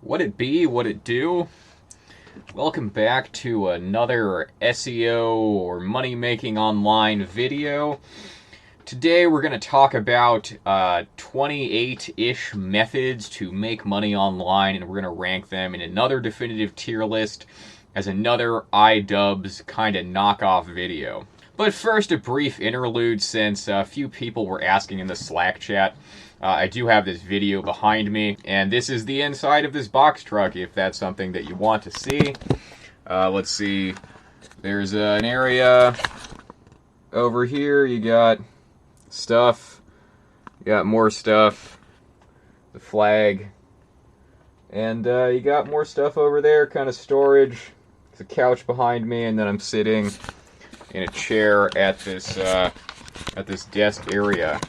What it be, what it do? Welcome back to another SEO or money making online video. Today we're going to talk about 28-ish methods to make money online, and we're going to rank them in another definitive tier list as another iDubbbz kind of knockoff video. But first, a brief interlude, since a few people were asking in the Slack chat. I do have this video behind me, and this is the inside of this box truck, if that's something that you want to see. Let's see. There's an area over here. You got stuff. You got more stuff. The flag. And you got more stuff over there, kind of storage. There's a couch behind me, and then I'm sitting in a chair at this desk area.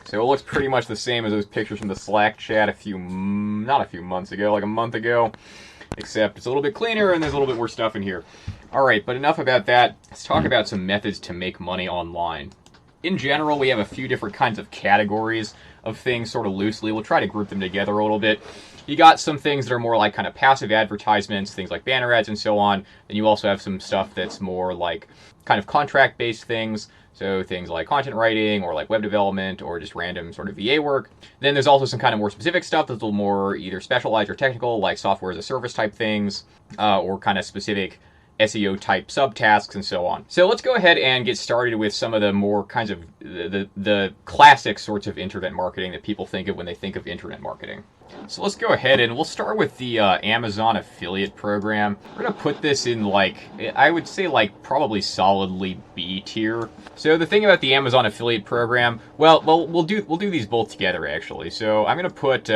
So it looks pretty much the same as those pictures from the Slack chat not a few months ago, like a month ago, except it's a little bit cleaner and there's a little bit more stuff in here. Alright, but enough about that. Let's talk about some methods to make money online. In general, we have a few different kinds of categories of things, sort of loosely. We'll try to group them together a little bit. You got some things that are more like kind of passive advertisements, things like banner ads and so on. Then you also have some stuff that's more like kind of contract-based things. So things like content writing or like web development or just random sort of VA work. Then there's also some kind of more specific stuff that's a little more either specialized or technical, like software as a service type things, or kind of specific SEO type subtasks and so on. So let's go ahead and get started with some of the more kinds of the classic sorts of internet marketing that people think of when they think of internet marketing. So let's go ahead and we'll start with the Amazon affiliate program. We're gonna put this in I would say probably solidly B tier. So the thing about the Amazon affiliate program, well we'll do these both together actually. So I'm gonna put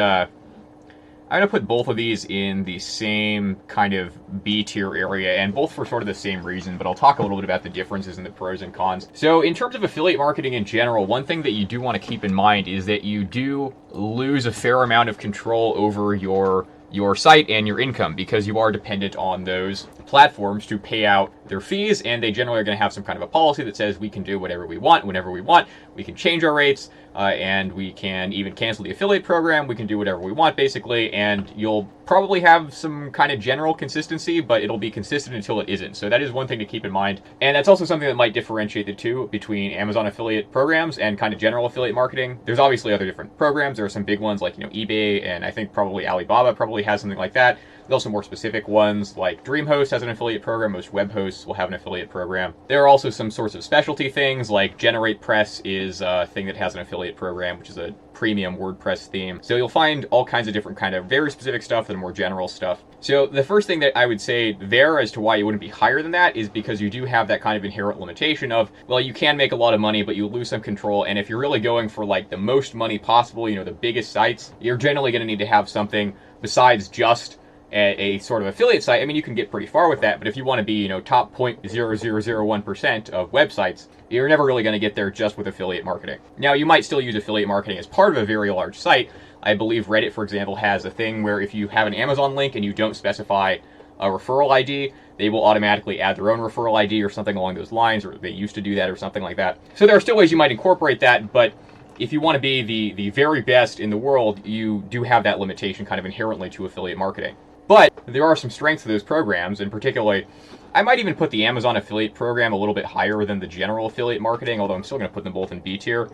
both of these in the same kind of B tier area, and both for sort of the same reason, but I'll talk a little bit about the differences and the pros and cons. So in terms of affiliate marketing in general, one thing that you do want to keep in mind is that you do lose a fair amount of control over your site and your income, because you are dependent on those platforms to pay out their fees, and they generally are going to have some kind of a policy that says we can do whatever we want, whenever we want. We can change our rates, and we can even cancel the affiliate program. We can do whatever we want, basically, and you'll probably have some kind of general consistency, but it'll be consistent until it isn't. So that is one thing to keep in mind, and that's also something that might differentiate the two between Amazon affiliate programs and kind of general affiliate marketing. There's obviously other different programs. There are some big ones like eBay, and I think probably Alibaba probably has something like that. There's also more specific ones like DreamHost has an affiliate program. Most web hosts will have an affiliate program. There are also some sorts of specialty things like GeneratePress is a thing that has an affiliate program, which is a premium WordPress theme. So you'll find all kinds of different kind of very specific stuff and more general stuff. So the first thing that I would say there as to why you wouldn't be higher than that is because you do have that kind of inherent limitation of, well, you can make a lot of money, but you lose some control. And if you're really going for the most money possible, the biggest sites, you're generally going to need to have something besides just a sort of affiliate site. I mean, you can get pretty far with that, but if you want to be, top 0.0001% of websites, you're never really going to get there just with affiliate marketing. Now, you might still use affiliate marketing as part of a very large site. I believe Reddit, for example, has a thing where if you have an Amazon link and you don't specify a referral ID, they will automatically add their own referral ID or something along those lines, or they used to do that or something like that. So there are still ways you might incorporate that, but if you want to be the very best in the world, you do have that limitation kind of inherently to affiliate marketing. But there are some strengths to those programs, and particularly, I might even put the Amazon affiliate program a little bit higher than the general affiliate marketing, although I'm still going to put them both in B tier.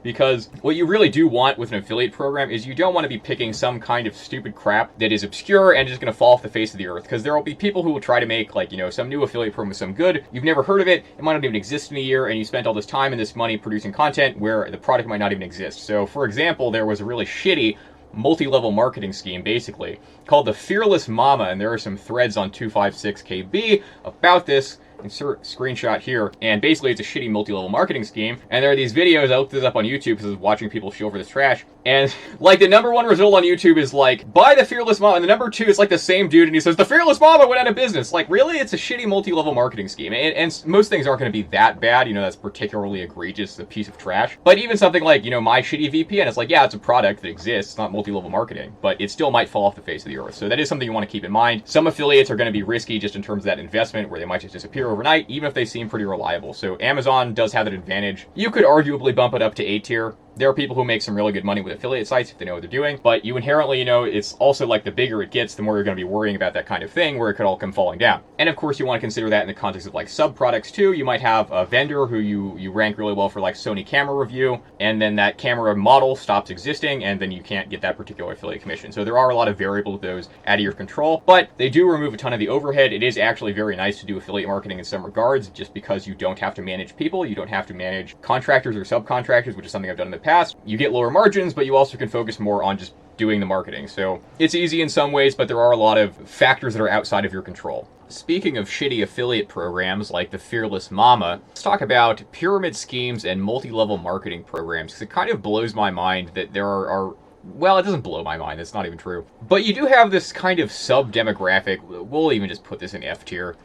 Because what you really do want with an affiliate program is you don't want to be picking some kind of stupid crap that is obscure and just going to fall off the face of the earth. Because there will be people who will try to make, some new affiliate program with some good. You've never heard of it. It might not even exist in a year, and you spent all this time and this money producing content where the product might not even exist. So, for example, there was a really shitty multi-level marketing scheme, basically, called the Fearless Mama, and there are some threads on 256KB about this. Insert screenshot here, and basically it's a shitty multi-level marketing scheme, and there are these videos. I looked this up on YouTube because I was watching people show over this trash, and the number one result on YouTube is buy the Fearless Mama, and the number two is the same dude, and he says the Fearless Mama went out of business. Really? It's a shitty multi-level marketing scheme, and most things aren't going to be that bad. That's particularly egregious, a piece of trash. But even something like my shitty VPN, it's yeah, it's a product that exists. It's not multi-level marketing, but it still might fall off the face of the earth. So that is something you want to keep in mind. Some affiliates are going to be risky just in terms of that investment, where they might just disappear overnight, even if they seem pretty reliable. So Amazon does have that advantage. You could arguably bump it up to A tier. There are people who make some really good money with affiliate sites if they know what they're doing, but you inherently, it's also like the bigger it gets, the more you're going to be worrying about that kind of thing where it could all come falling down. And of course, you want to consider that in the context of like sub-products too. You might have a vendor who you rank really well for like Sony camera review, and then that camera model stops existing, and then you can't get that particular affiliate commission. So there are a lot of variables of those out of your control, but they do remove a ton of the overhead. It is actually very nice to do affiliate marketing in some regards, just because you don't have to manage people, you don't have to manage contractors or subcontractors, which is something I've done in the past. You get lower margins, but you also can focus more on just doing the marketing. So it's easy in some ways, but there are a lot of factors that are outside of your control. Speaking of shitty affiliate programs like the Fearless Mama, let's talk about pyramid schemes and multi-level marketing programs, because it kind of blows my mind that there are well, it doesn't blow my mind, that's not even true. But you do have this kind of sub-demographic, we'll even just put this in F tier.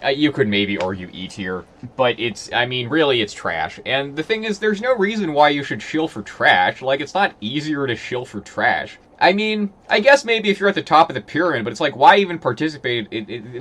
You could maybe argue E tier, but really it's trash. And the thing is, there's no reason why you should shill for trash. Like, it's not easier to shill for trash. I mean, I guess maybe if you're at the top of the pyramid, but it's like, why even participate?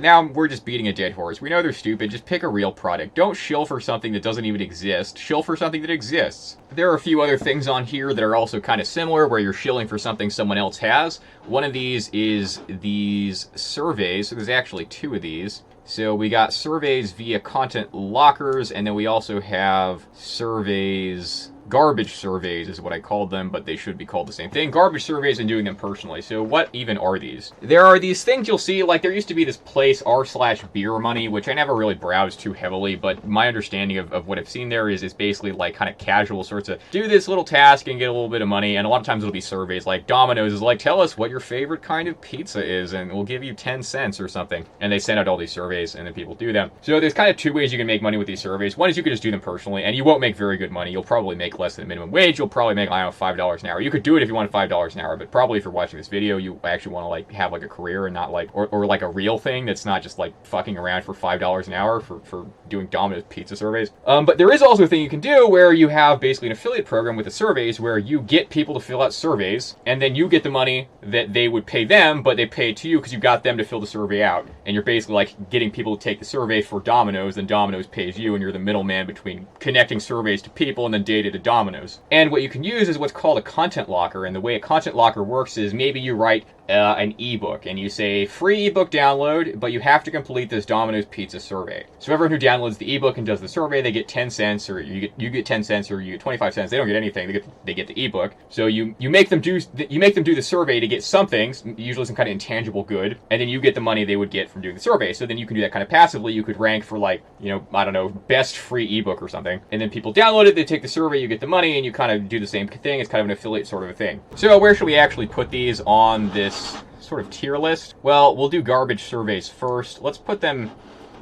Now we're just beating a dead horse. We know they're stupid. Just pick a real product. Don't shill for something that doesn't even exist. Shill for something that exists. There are a few other things on here that are also kind of similar, where you're shilling for something someone else has. One of these is these surveys. So there's actually two of these. So we got surveys via content lockers, and then we also have surveys, garbage surveys is what I called them, but they should be called the same thing. Garbage surveys and doing them personally. So what even are these? There are these things you'll see, like there used to be this place r/beer money, which I never really browsed too heavily, but my understanding of what I've seen there is basically like kind of casual sorts of do this little task and get a little bit of money, and a lot of times it'll be surveys. Like Domino's is like, tell us what your favorite kind of pizza is and we'll give you 10 cents or something. And they send out all these surveys and then people do them. So there's kind of two ways you can make money with these surveys. One is you could just do them personally, and you won't make very good money. You'll probably make less than minimum wage. You'll probably make, I don't know, $5 an hour. You could do it if you want $5 an hour, but probably if you're watching this video, you actually want to like have like a career and not like, or like a real thing that's not just like fucking around for $5 an hour for doing Domino's pizza surveys. But there is also a thing you can do where you have basically an affiliate program with the surveys where you get people to fill out surveys, and then you get the money that they would pay them, but they pay it to you because you got them to fill the survey out. And you're basically like getting people to take the survey for Domino's, and Domino's pays you, and you're the middleman between connecting surveys to people and then data to Domino's. And what you can use is what's called a content locker, and the way a content locker works is maybe you write an ebook and you say free ebook download, but you have to complete this Domino's pizza survey. So everyone who downloads the ebook and does the survey, they get 10 cents, or you get 10 cents, or you get 25 cents. They don't get anything. They get the ebook. So you make them do the survey to get something, usually some kind of intangible good, and then you get the money they would get from doing the survey. So then you can do that kind of passively. You could rank for like, I don't know, best free ebook or something, and then people download it, they take the survey, you get the money, and you kind of do the same thing. It's kind of an affiliate sort of a thing. So where should we actually put these on this sort of tier list? Well, we'll do garbage surveys first. Let's put them,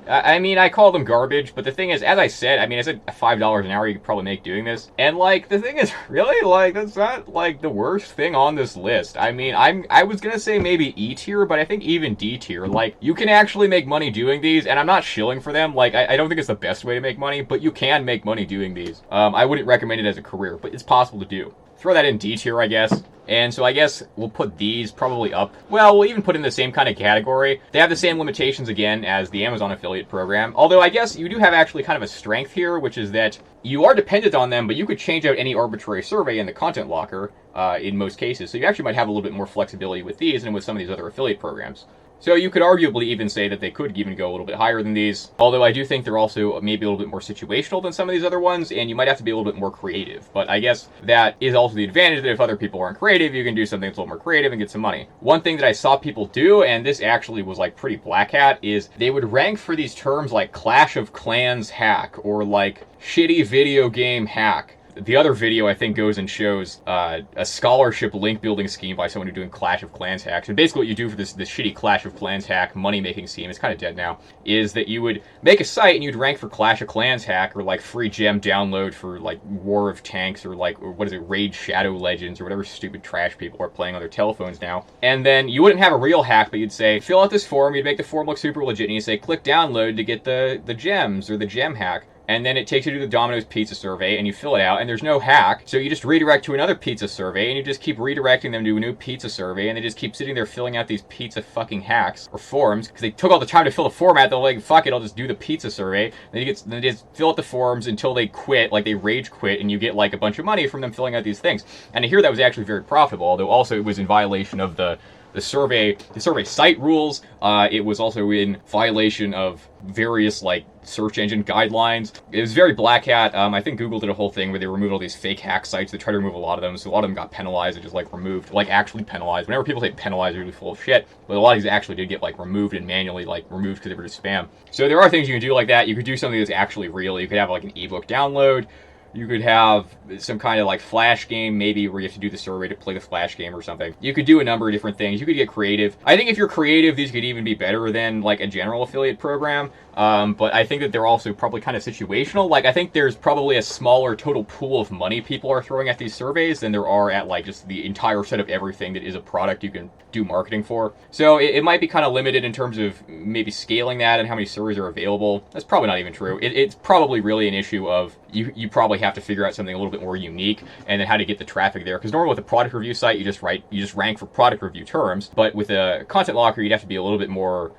I call them garbage, but the thing is, as I said, I said $5 an hour you could probably make doing this. And like, the thing is, really, like, that's not like the worst thing on this list. I was gonna say maybe E tier, but I think even D tier, like, you can actually make money doing these, and I'm not shilling for them. Like, I don't think it's the best way to make money, but you can make money doing these. I wouldn't recommend it as a career, but it's possible to do. Throw that in D tier, I guess. And so I guess we'll put these probably up. Well, we'll even put in the same kind of category. They have the same limitations again as the Amazon affiliate program. Although I guess you do have actually kind of a strength here, which is that you are dependent on them, but you could change out any arbitrary survey in the content locker in most cases. So you actually might have a little bit more flexibility with these than with some of these other affiliate programs. So you could arguably even say that they could even go a little bit higher than these, although I do think they're also maybe a little bit more situational than some of these other ones, and you might have to be a little bit more creative. But I guess that is also the advantage, that if other people aren't creative, you can do something that's a little more creative and get some money. One thing that I saw people do, and this actually was like pretty black hat, is they would rank for these terms like Clash of Clans hack, or like shitty video game hack. The other video, I think, goes and shows a scholarship link building scheme by someone who's doing Clash of Clans hacks. And basically what you do for this shitty Clash of Clans hack money-making scheme, it's kind of dead now, is that you would make a site and you'd rank for Clash of Clans hack, or like free gem download for like War of Tanks, or like, or what is it, Raid Shadow Legends, or whatever stupid trash people are playing on their telephones now. And then you wouldn't have a real hack, but you'd say, fill out this form, you'd make the form look super legit, and you'd say, click download to get the gems, or the gem hack. and then it takes you to the Domino's pizza survey, and you fill it out, and there's no hack, so you just redirect to another pizza survey, and you just keep redirecting them to a new pizza survey, and they just keep sitting there filling out these pizza fucking hacks, or forms, because they took all the time to fill the form out, they're like, fuck it, I'll just do the pizza survey, then they just fill out the forms until they quit, like they rage quit, and you get like a bunch of money from them filling out these things. And I hear that was actually very profitable, although also it was in violation of the survey site rules. It was also in violation of various like search engine guidelines. It was very black hat. I think Google did a whole thing where they removed all these fake hack sites. They tried to remove a lot of them, so a lot of them got penalized and just like removed, like actually penalized. Whenever people say penalized, they're really full of shit. But a lot of these actually did get like removed and manually like removed because they were just spam. So there are things you can do like that. You could do something that's actually real. You could have like an ebook download. You could have some kind of like flash game, maybe, where you have to do the survey to play the flash game or something. You could do a number of different things. You could get creative. I think if you're creative, these could even be better than like a general affiliate program. But I think that they're also probably kind of situational. Like, I think there's probably a smaller total pool of money people are throwing at these surveys than there are at like just the entire set of everything that is a product you can do marketing for. So it might be kind of limited in terms of maybe scaling that and how many surveys are available. That's probably not even true. It's probably really an issue of you probably have to figure out something a little bit more unique, and then how to get the traffic there. Because normally with a product review site, you just rank for product review terms. But with a content locker, you'd have to be a little bit more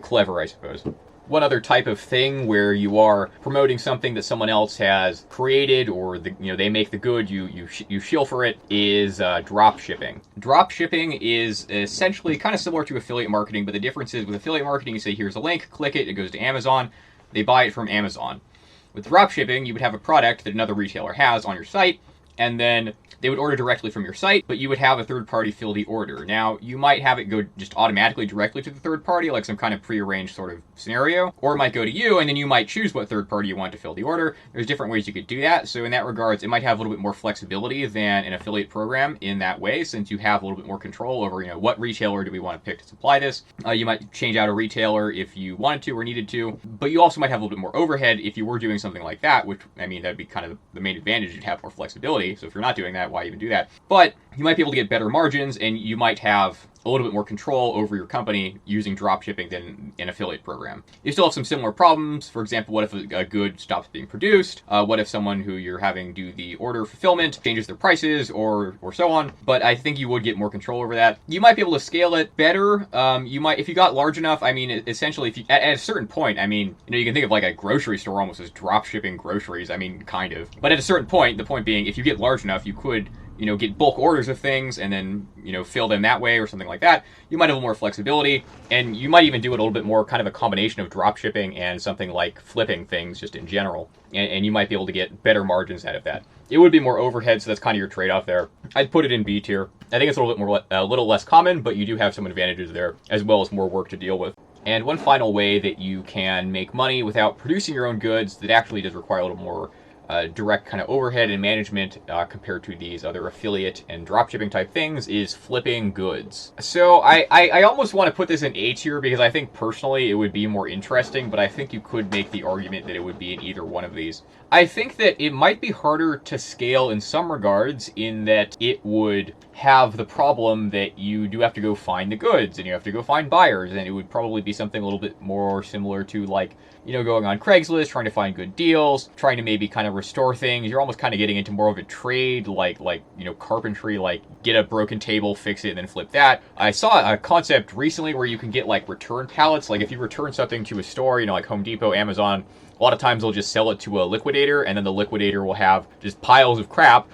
clever, I suppose. One other type of thing where you are promoting something that someone else has created, or they make the good, you shill for it, is drop shipping. Drop shipping is essentially kind of similar to affiliate marketing, but the difference is with affiliate marketing, you say here's a link, click it, it goes to Amazon, they buy it from Amazon. With drop shipping, you would have a product that another retailer has on your site, and then they would order directly from your site, but you would have a third party fill the order. Now, you might have it go just automatically directly to the third party, like some kind of prearranged sort of scenario, or it might go to you, and then you might choose what third party you want to fill the order. There's different ways you could do that, so in that regards, it might have a little bit more flexibility than an affiliate program in that way, since you have a little bit more control over, what retailer do we want to pick to supply this. You might change out a retailer if you wanted to or needed to, but you also might have a little bit more overhead if you were doing something like that, which, I mean, that'd be kind of the main advantage. You'd have more flexibility, so if you're not doing that, why even do that? But you might be able to get better margins, and you might have a little bit more control over your company using dropshipping than an affiliate program. You still have some similar problems. For example, what if a good stops being produced? What if someone who you're having do the order fulfillment changes their prices, or so on? But I think you would get more control over that. You might be able to scale it better. You might, if you got large enough. I mean, essentially, if you at a certain point, I mean, you can think of like a grocery store almost as drop shipping groceries. I mean, kind of. But at a certain point, the point being, if you get large enough, you could get bulk orders of things and then, fill them that way or something like that. You might have a little more flexibility, and you might even do it a little bit more kind of a combination of drop shipping and something like flipping things just in general. And you might be able to get better margins out of that. It would be more overhead, so that's kind of your trade-off there. I'd put it in B tier. I think it's a little less common, but you do have some advantages there, as well as more work to deal with. And one final way that you can make money without producing your own goods that actually does require a little more direct kind of overhead and management compared to these other affiliate and dropshipping type things is flipping goods. So I almost want to put this in A tier because I think personally it would be more interesting, but I think you could make the argument that it would be in either one of these. I think that it might be harder to scale in some regards in that it would have the problem that you do have to go find the goods and you have to go find buyers, and it would probably be something a little bit more similar to like, going on Craigslist, trying to find good deals, trying to maybe kind of restore things. You're almost kind of getting into more of a trade, like carpentry, like get a broken table, fix it, and then flip that. I saw a concept recently where you can get like return pallets. Like if you return something to a store, like Home Depot, Amazon, a lot of times they'll just sell it to a liquidator, and then the liquidator will have just piles of crap,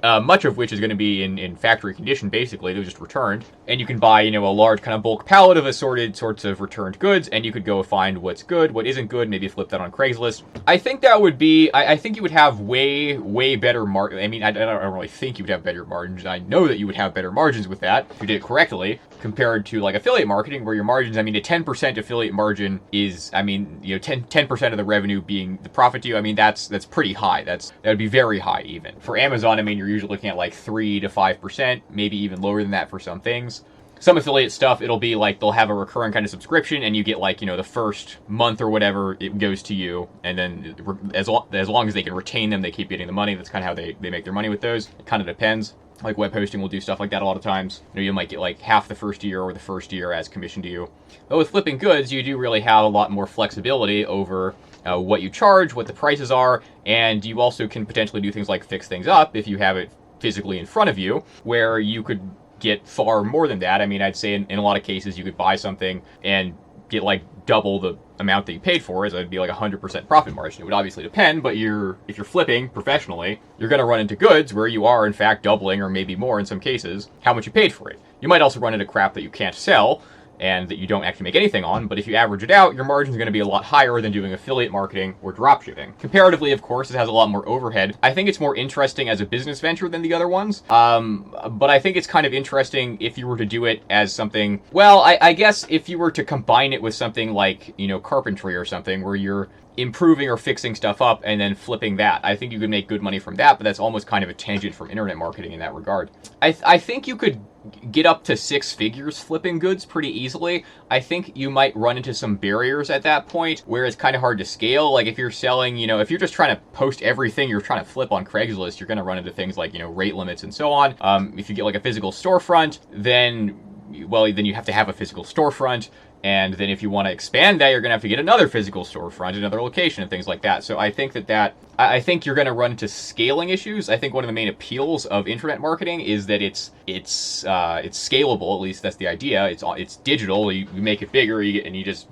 much of which is going to be in factory condition, basically. They're just returned. And you can buy, a large kind of bulk pallet of assorted sorts of returned goods, and you could go find what's good, what isn't good, maybe flip that on Craigslist. I think that would be, I think you would have way, way better margins. I mean, I don't really think you would have better margins. I know that you would have better margins with that if you did it correctly, compared to like affiliate marketing, where your margins, I mean, a 10% affiliate margin is, 10% of the revenue being the profit to you. I mean, that's pretty high. That would be very high even. For Amazon, I mean, you're usually looking at like 3 to 5%, maybe even lower than that for some things. Some affiliate stuff, it'll be like they'll have a recurring kind of subscription, and you get like, the first month or whatever, it goes to you, and then as long as they can retain them, they keep getting the money. That's kind of how they make their money with those. It kind of depends. Like web hosting will do stuff like that a lot of times. You might get like half the first year or the first year as commission to you. But with flipping goods, you do really have a lot more flexibility over what you charge, what the prices are, and you also can potentially do things like fix things up if you have it physically in front of you, where you could get far more than that. I mean, I'd say in a lot of cases you could buy something and get like double the amount that you paid for, as it'd be like 100% profit margin. It would obviously depend, but if you're flipping professionally, you're going to run into goods where you are in fact doubling, or maybe more in some cases, how much you paid for it. You might also run into crap that you can't sell and that you don't actually make anything on, but if you average it out, your margin is going to be a lot higher than doing affiliate marketing or dropshipping. Comparatively, of course, it has a lot more overhead. I think it's more interesting as a business venture than the other ones, but I think it's kind of interesting if you were to do it as something, well, I guess if you were to combine it with something like, carpentry or something, where you're improving or fixing stuff up and then flipping that. I think you could make good money from that, but that's almost kind of a tangent from internet marketing in that regard. I think you could get up to 6 figures flipping goods pretty easily. I think you might run into some barriers at that point where it's kind of hard to scale. Like if you're selling, if you're just trying to post everything you're trying to flip on Craigslist, you're going to run into things like, rate limits and so on. If you get like a physical storefront, then you have to have a physical storefront. And then if you want to expand that, you're going to have to get another physical storefront, another location, and things like that. So I think I think you're going to run into scaling issues. I think one of the main appeals of internet marketing is that it's scalable. At least that's the idea. It's digital. You make it bigger, and you just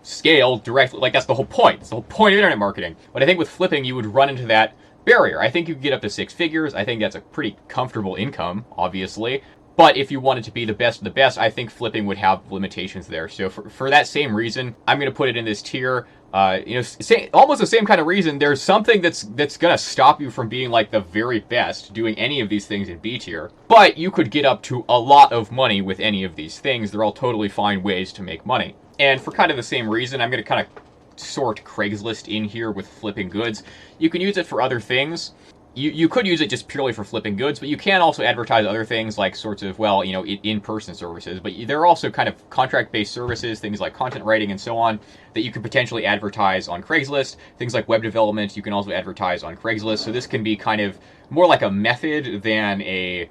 scale directly. Like that's the whole point. It's the whole point of internet marketing. But I think with flipping, you would run into that barrier. I think you could get up to 6 figures. I think that's a pretty comfortable income, obviously. But if you wanted to be the best of the best, I think flipping would have limitations there. So for that same reason, I'm going to put it in this tier. Almost the same kind of reason. There's something that's going to stop you from being like the very best doing any of these things in B tier. But you could get up to a lot of money with any of these things. They're all totally fine ways to make money. And for kind of the same reason, I'm going to kind of sort Craigslist in here with flipping goods. You can use it for other things. You could use it just purely for flipping goods, but you can also advertise other things like sorts of, in-person services. But there are also kind of contract-based services, things like content writing and so on, that you could potentially advertise on Craigslist. Things like web development, you can also advertise on Craigslist. So this can be kind of more like a method than a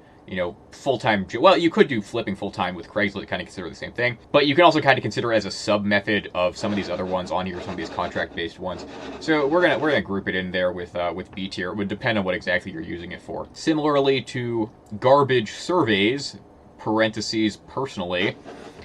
full-time. Well, you could do flipping full-time with Craigslist, kind of consider the same thing. But you can also kind of consider it as a sub-method of some of these other ones on here, some of these contract-based ones. So we're gonna group it in there with B tier. It would depend on what exactly you're using it for. Similarly to garbage surveys, parentheses personally,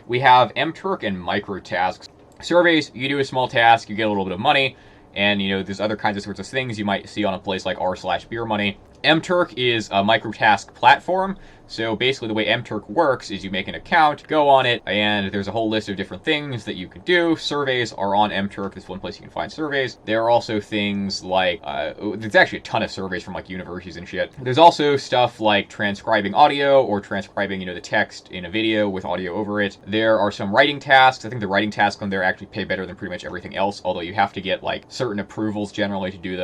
we have MTurk and microtasks. Surveys, you do a small task, you get a little bit of money, and there's other kinds of sorts of things you might see on a place like r/beermoney. MTurk is a microtask platform. So basically the way MTurk works is you make an account, go on it, and there's a whole list of different things that you can do. Surveys are on MTurk. That's one place you can find surveys. There are also things like, there's actually a ton of surveys from like universities and shit. There's also stuff like transcribing audio or transcribing, the text in a video with audio over it. There are some writing tasks. I think the writing tasks on there actually pay better than pretty much everything else, although you have to get like certain approvals generally to do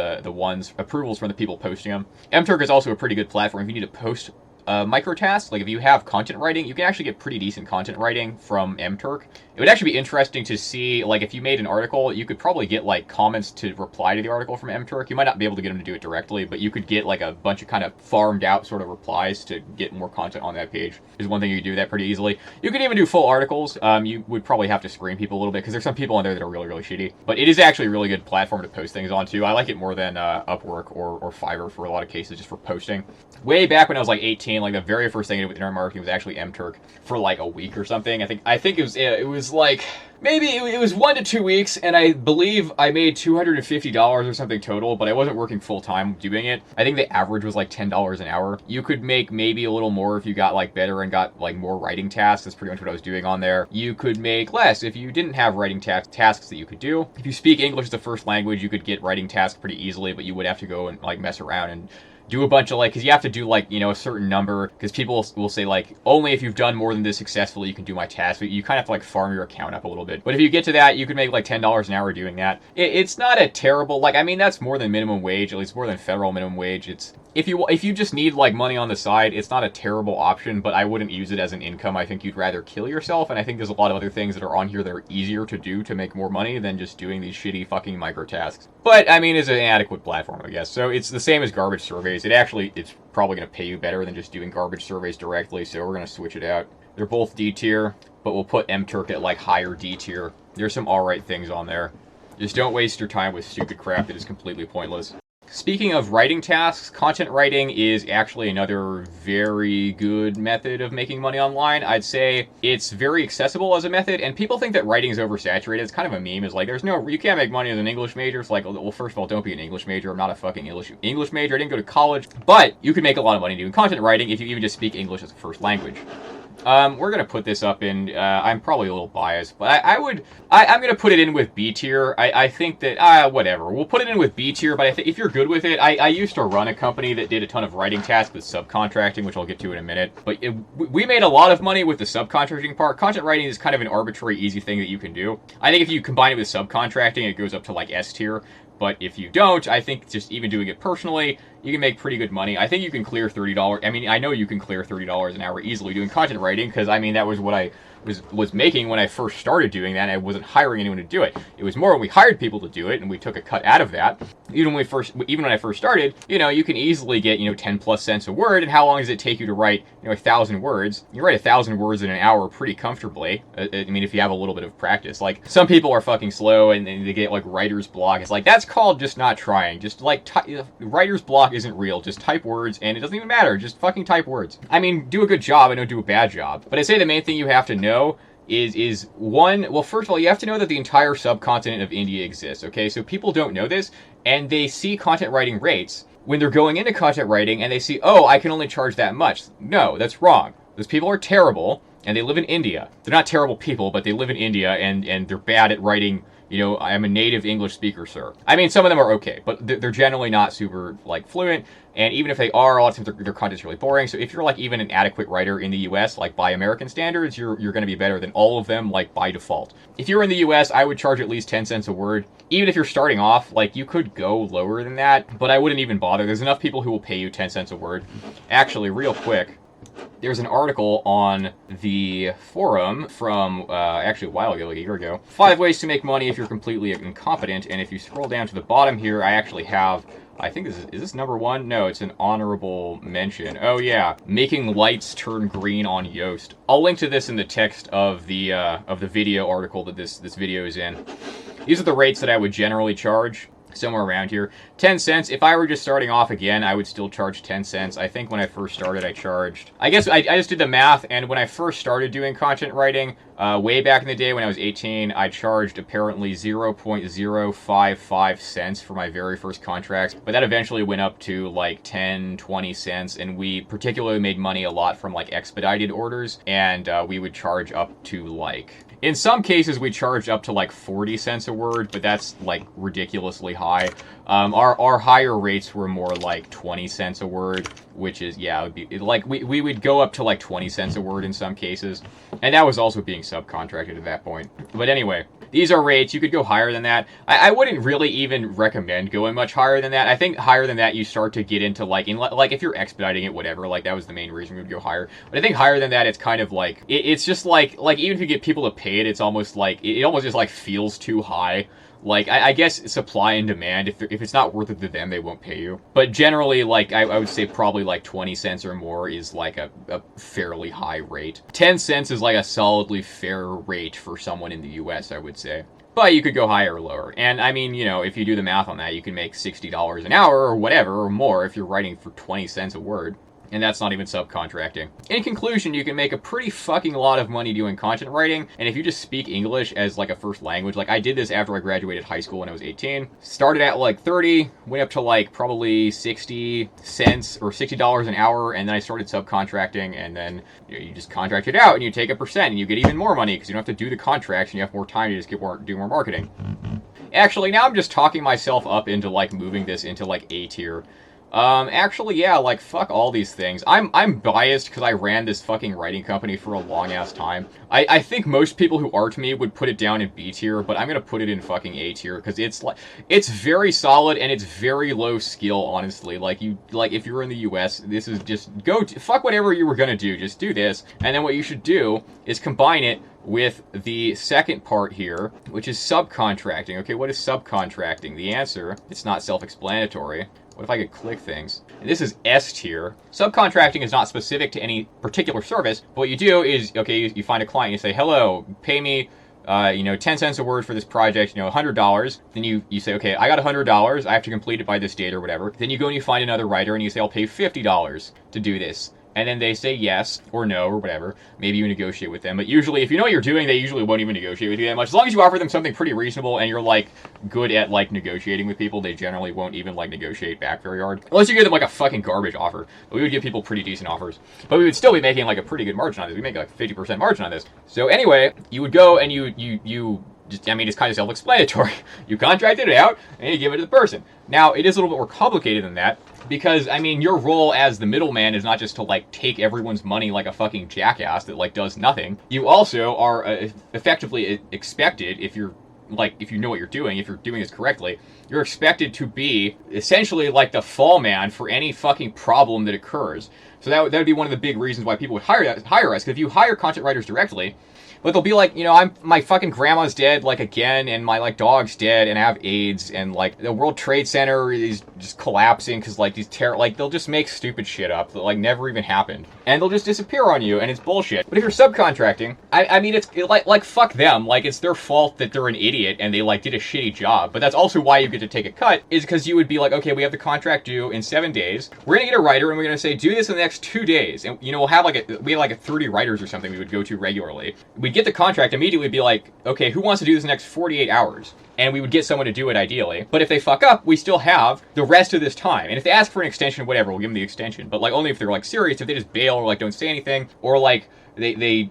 approvals from the people posting them. MTurk is also a pretty good platform if you need to post microtasks. Like if you have content writing, you can actually get pretty decent content writing from MTurk. It would actually be interesting to see, like if you made an article, you could probably get like comments to reply to the article from MTurk. You might not be able to get them to do it directly, but you could get like a bunch of kind of farmed out sort of replies to get more content on that page. Is one thing you could do that pretty easily. You could even do full articles. You would probably have to screen people a little bit because there's some people on there that are really, really shitty. But it is actually a really good platform to post things on too. I like it more than Upwork or Fiverr for a lot of cases, just for posting. Way back when I was like 18, like the very first thing I did with internet marketing was actually MTurk for like a week or something. I think it was like maybe it was 1 to 2 weeks, and I believe I made $250 or something total, but I wasn't working full time doing it. I think the average was like $10 an hour. You could make maybe a little more if you got like better and got like more writing tasks. That's pretty much what I was doing on there. You could make less if you didn't have writing tasks that you could do. If you speak English as a first language, you could get writing tasks pretty easily, but you would have to go and like mess around and do a bunch of because you have to do a certain number, because people will say like only if you've done more than this successfully you can do my task. But you kind of have to farm your account up a little bit. But if you get to that, you could make like $10 an hour doing that. It's not a terrible, I mean that's more than minimum wage, at least more than federal minimum wage. if you just need like money on the side, it's not a terrible option, but I wouldn't use it as an income. I think you'd rather kill yourself, and I think there's a lot of other things that are on here that are easier to do to make more money than just doing these shitty fucking micro tasks. But I mean, it's an adequate platform, I guess. So it's the same as garbage surveys. It's probably going to pay you better than just doing garbage surveys directly, so we're going to switch it out. They're both D tier, but we'll put MTurk at like higher D tier. There's some alright things on there. Just don't waste your time with stupid crap that is completely pointless. Speaking of writing tasks, content writing is actually another very good method of making money online. I'd say it's very accessible as a method, and people think that writing is oversaturated. It's kind of a meme. It's like, you can't make money as an English major. It's like, well, first of all, don't be an English major. I'm not a fucking English major. I didn't go to college. But you can make a lot of money doing content writing if you even just speak English as a first language. We're going to put this up in, I'm probably a little biased, but I'm going to put it in with B tier. I think that, whatever. We'll put it in with B tier, but if you're good with it, I used to run a company that did a ton of writing tasks with subcontracting, which I'll get to in a minute. But we made a lot of money with the subcontracting part. Content writing is kind of an arbitrary, easy thing that you can do. I think if you combine it with subcontracting, it goes up to like S tier. But if you don't, I think just even doing it personally, you can make pretty good money. I think you can clear $30. I mean, I know you can clear $30 an hour easily doing content writing, because I mean, that was what I was making when I first started doing that, and I wasn't hiring anyone to do it. It was more when we hired people to do it, and we took a cut out of that. Even when I first started, you can easily get, 10 plus cents a word, and how long does it take you to write, 1,000 words? You write 1,000 words in an hour pretty comfortably. I mean, if you have a little bit of practice. Like, some people are fucking slow, and they get, like, writer's block. It's like, that's called just not trying. Just, like, writer's block isn't real. Just type words, and it doesn't even matter. Just fucking type words. I mean, do a good job, and don't do a bad job. But I'd say the main thing you have to know is one, well, first of all, you have to know that the entire subcontinent of India exists, okay? So people don't know this, and they see content writing rates when they're going into content writing, and they see, oh, I can only charge that much. No, that's wrong. Those people are terrible, and they live in India. They're not terrible people, but they live in India, and they're bad at writing, I'm a native English speaker, sir. I mean, some of them are okay, but they're generally not super, like, fluent. And even if they are, a lot of times their content's really boring. So if you're, like, even an adequate writer in the US, like, by American standards, you're going to be better than all of them, like, by default. If you're in the US, I would charge at least 10 cents a word. Even if you're starting off, like, you could go lower than that, but I wouldn't even bother. There's enough people who will pay you 10 cents a word. Actually, real quick, there's an article on the forum from, actually a while ago, like a year ago. 5 ways to make money if you're completely incompetent. And if you scroll down to the bottom here, I actually have, I think is this number 1? No, it's an honorable mention. Oh yeah, making lights turn green on Yoast. I'll link to this in the text of the video article that this video is in. These are the rates that I would generally charge. Somewhere around here. 10 cents. If I were just starting off again, I would still charge 10 cents. I think when I first started, I charged... I guess I just did the math, and when I first started doing content writing, way back in the day when I was 18, I charged apparently 0.055 cents for my very first contracts, but that eventually went up to like 10, 20 cents, and we particularly made money a lot from like expedited orders, and we would charge up to like... In some cases, we charged up to like 40 cents a word, but that's like ridiculously high. Our higher rates were more like 20 cents a word, which is, yeah, it would be like we would go up to like 20 cents a word in some cases, and that was also being subcontracted at that point. But anyway, these are rates. You could go higher than that. I wouldn't really even recommend going much higher than that. I think higher than that, you start to get into like, like if you're expediting it, whatever, like that was the main reason we would go higher. But I think higher than that, it's kind of like, it's just like even if you get people to pay it, it's almost like, it almost just like feels too high. Like, I guess supply and demand, if it's not worth it to them, they won't pay you. But generally, like, I would say probably like 20 cents or more is like a fairly high rate. 10 cents is like a solidly fair rate for someone in the US, I would say. But you could go higher or lower. And I mean, if you do the math on that, you can make $60 an hour or whatever, or more if you're writing for 20 cents a word. And that's not even subcontracting. In conclusion, you can make a pretty fucking lot of money doing content writing, and if you just speak English as like a first language, like I did this after I graduated high school when I was 18, started at like 30, went up to like probably 60 cents or $60 an hour, and then I started subcontracting, and then you just contract it out, and you take a percent, and you get even more money, because you don't have to do the contracts, and you have more time to just do more marketing. Actually, now I'm just talking myself up into like moving this into like A tier. Actually, yeah, like, fuck all these things. I'm biased because I ran this fucking writing company for a long-ass time. I think most people who art me would put it down in B tier, but I'm gonna put it in fucking A tier, because it's very solid, and it's very low skill, honestly. Like, if you're in the US, this is just, fuck whatever you were gonna do, just do this, and then what you should do is combine it with the second part here, which is subcontracting. Okay, what is subcontracting? The answer, it's not self-explanatory. What if I could click things? And this is S tier. Subcontracting is not specific to any particular service, but what you do is, okay, you find a client, you say, hello, pay me 10 cents a word for this project, $100. Then you say, okay, I got $100. I have to complete it by this date or whatever. Then you go and you find another writer and you say, I'll pay $50 to do this. And then they say yes or no or whatever. Maybe you negotiate with them. But usually, if you know what you're doing, they usually won't even negotiate with you that much. As long as you offer them something pretty reasonable and you're, like, good at, like, negotiating with people, they generally won't even, like, negotiate back very hard. Unless you give them, like, a fucking garbage offer. But we would give people pretty decent offers. But we would still be making, like, a pretty good margin on this. We make, like, 50% margin on this. So anyway, you would go and you just, I mean, it's kind of self-explanatory. You contracted it out, and you give it to the person. Now, it is a little bit more complicated than that, because, I mean, your role as the middleman is not just to, like, take everyone's money like a fucking jackass that, like, does nothing. You also are effectively expected, if you know what you're doing, if you're doing this correctly, you're expected to be essentially like the fall man for any fucking problem that occurs. So that would be one of the big reasons why people would hire us, because if you hire content writers directly, but they'll be like, my fucking grandma's dead, like, again, and my, like, dog's dead, and I have AIDS, and, like, the World Trade Center is just collapsing, because, like, they'll just make stupid shit up that, like, never even happened. And they'll just disappear on you, and it's bullshit. But if you're subcontracting, I mean, it's, like, fuck them. Like, it's their fault that they're an idiot, and they, like, did a shitty job. But that's also why you get to take a cut, is because you would be like, okay, we have the contract due in 7 days. We're gonna get a writer, and we're gonna say, do this in the next 2 days. And, we'll have, we have, like, 30 writers or something we would go to regularly. We'd get the contract, immediately be like, okay, who wants to do this in the next 48 hours? And we would get someone to do it ideally. But if they fuck up, we still have the rest of this time. And if they ask for an extension, whatever, we'll give them the extension. But, like, only if they're, like, serious. If they just bail or, like, don't say anything, or, like, they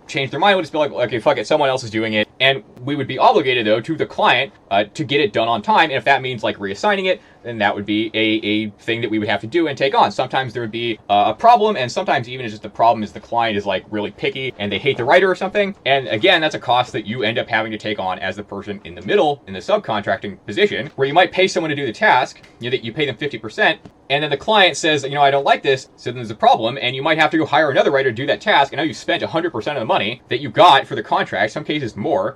change their mind, we'll just be like, okay, fuck it, someone else is doing it. And we would be obligated, though, to the client to get it done on time. And if that means, like, reassigning it, then that would be a thing that we would have to do and take on. Sometimes there would be a problem, and sometimes even it's just the problem is the client is, like, really picky and they hate the writer or something. And again, that's a cost that you end up having to take on as the person in the middle, in the subcontracting position, where you might pay someone to do the task, that you pay them 50%, and then the client says, I don't like this, so then there's a problem, and you might have to go hire another writer to do that task, and now you spent 100% of the money that you got for the contract, some cases more.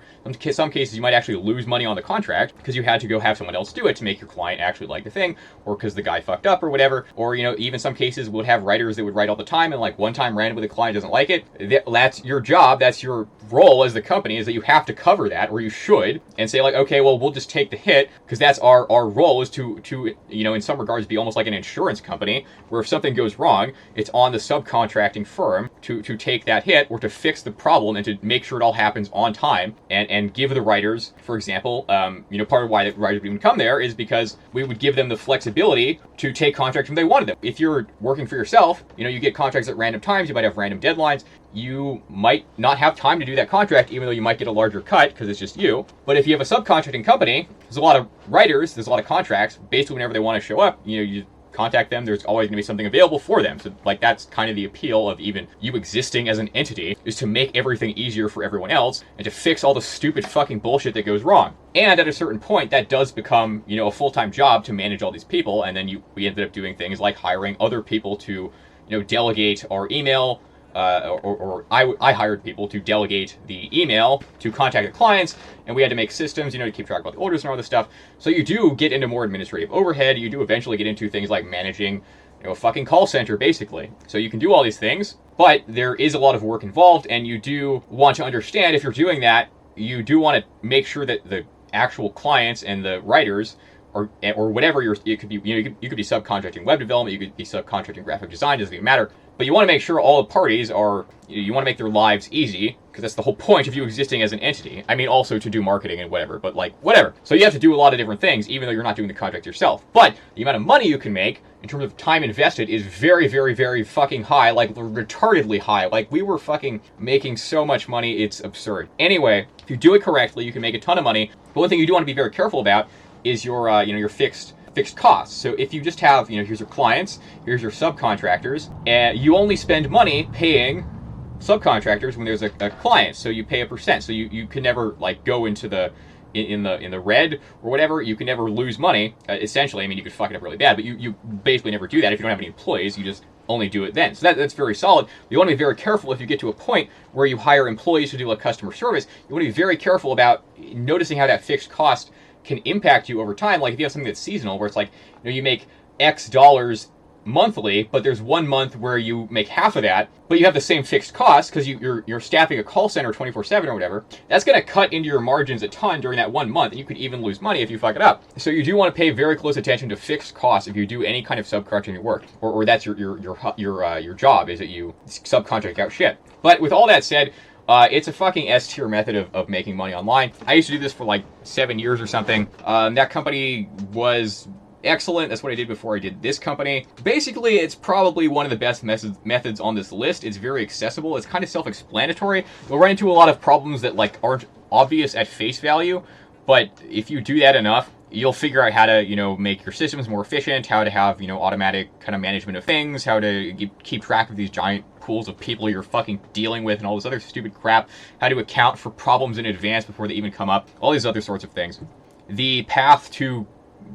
Some cases you might actually lose money on the contract because you had to go have someone else do it to make your client actually like the thing, or because the guy fucked up or whatever. Or, even some cases would have writers that would write all the time, and, like, one time randomly the client doesn't like it. That's your job, that's your role as the company, is that you have to cover that, or you should, and say, like, okay, well, we'll just take the hit, because that's our role, is to in some regards be almost like an insurance company, where if something goes wrong, it's on the subcontracting firm to take that hit, or to fix the problem, and to make sure it all happens on time, and give the writers, for example, part of why the writers would even come there is because we would give them the flexibility to take contracts when they wanted them. If you're working for yourself, you get contracts at random times, you might have random deadlines, you might not have time to do that contract, even though you might get a larger cut because it's just you. But if you have a subcontracting company, there's a lot of writers, there's a lot of contracts. Basically, whenever they want to show up, you contact them, there's always going to be something available for them. So, like, that's kind of the appeal of even you existing as an entity, is to make everything easier for everyone else and to fix all the stupid fucking bullshit that goes wrong. And at a certain point, that does become, a full-time job to manage all these people. And then we ended up doing things like hiring other people to, delegate our email, I hired people to delegate the email to contact the clients, and we had to make systems, to keep track about the orders and all this stuff. So you do get into more administrative overhead. You do eventually get into things like managing, a fucking call center, basically. So you can do all these things, but there is a lot of work involved, and you do want to understand, if you're doing that, you do want to make sure that the actual clients and the writers, or whatever it could be, you could be subcontracting web development, you could be subcontracting graphic design, doesn't even matter. But you want to make sure all the parties are, you want to make their lives easy, because that's the whole point of you existing as an entity. I mean, also to do marketing and whatever, but, like, whatever. So you have to do a lot of different things, even though you're not doing the contract yourself. But the amount of money you can make, in terms of time invested, is very, very, very fucking high, like, retardedly high. Like, we were fucking making so much money, it's absurd. Anyway, if you do it correctly, you can make a ton of money. But one thing you do want to be very careful about is your fixed fixed costs. So if you just have, here's your clients, here's your subcontractors, and you only spend money paying subcontractors when there's a client, so you pay a percent. So you can never like go into the in the red or whatever. You can never lose money. Essentially, I mean, you could fuck it up really bad, but you basically never do that if you don't have any employees. You just only do it then. So that's very solid. You want to be very careful if you get to a point where you hire employees to do like customer service. You want to be very careful about noticing how that fixed cost can impact you over time. Like if you have something that's seasonal, where it's like, you make X dollars monthly, but there's 1 month where you make half of that, but you have the same fixed cost because you're staffing a call center 24/7 or whatever. That's going to cut into your margins a ton during that 1 month, and you could even lose money if you fuck it up. So you do want to pay very close attention to fixed costs if you do any kind of subcontracting work, or that's your job, is that you subcontract out shit. But with all that said, it's a fucking S-tier method of making money online. I used to do this for like 7 years or something. That company was excellent. That's what I did before I did this company. Basically, it's probably one of the best methods on this list. It's very accessible. It's kind of self-explanatory. You'll run into a lot of problems that like aren't obvious at face value, but if you do that enough, you'll figure out how to, make your systems more efficient, how to have, automatic kind of management of things, how to keep track of these giant pools of people you're fucking dealing with and all this other stupid crap, how to account for problems in advance before they even come up, all these other sorts of things. The path to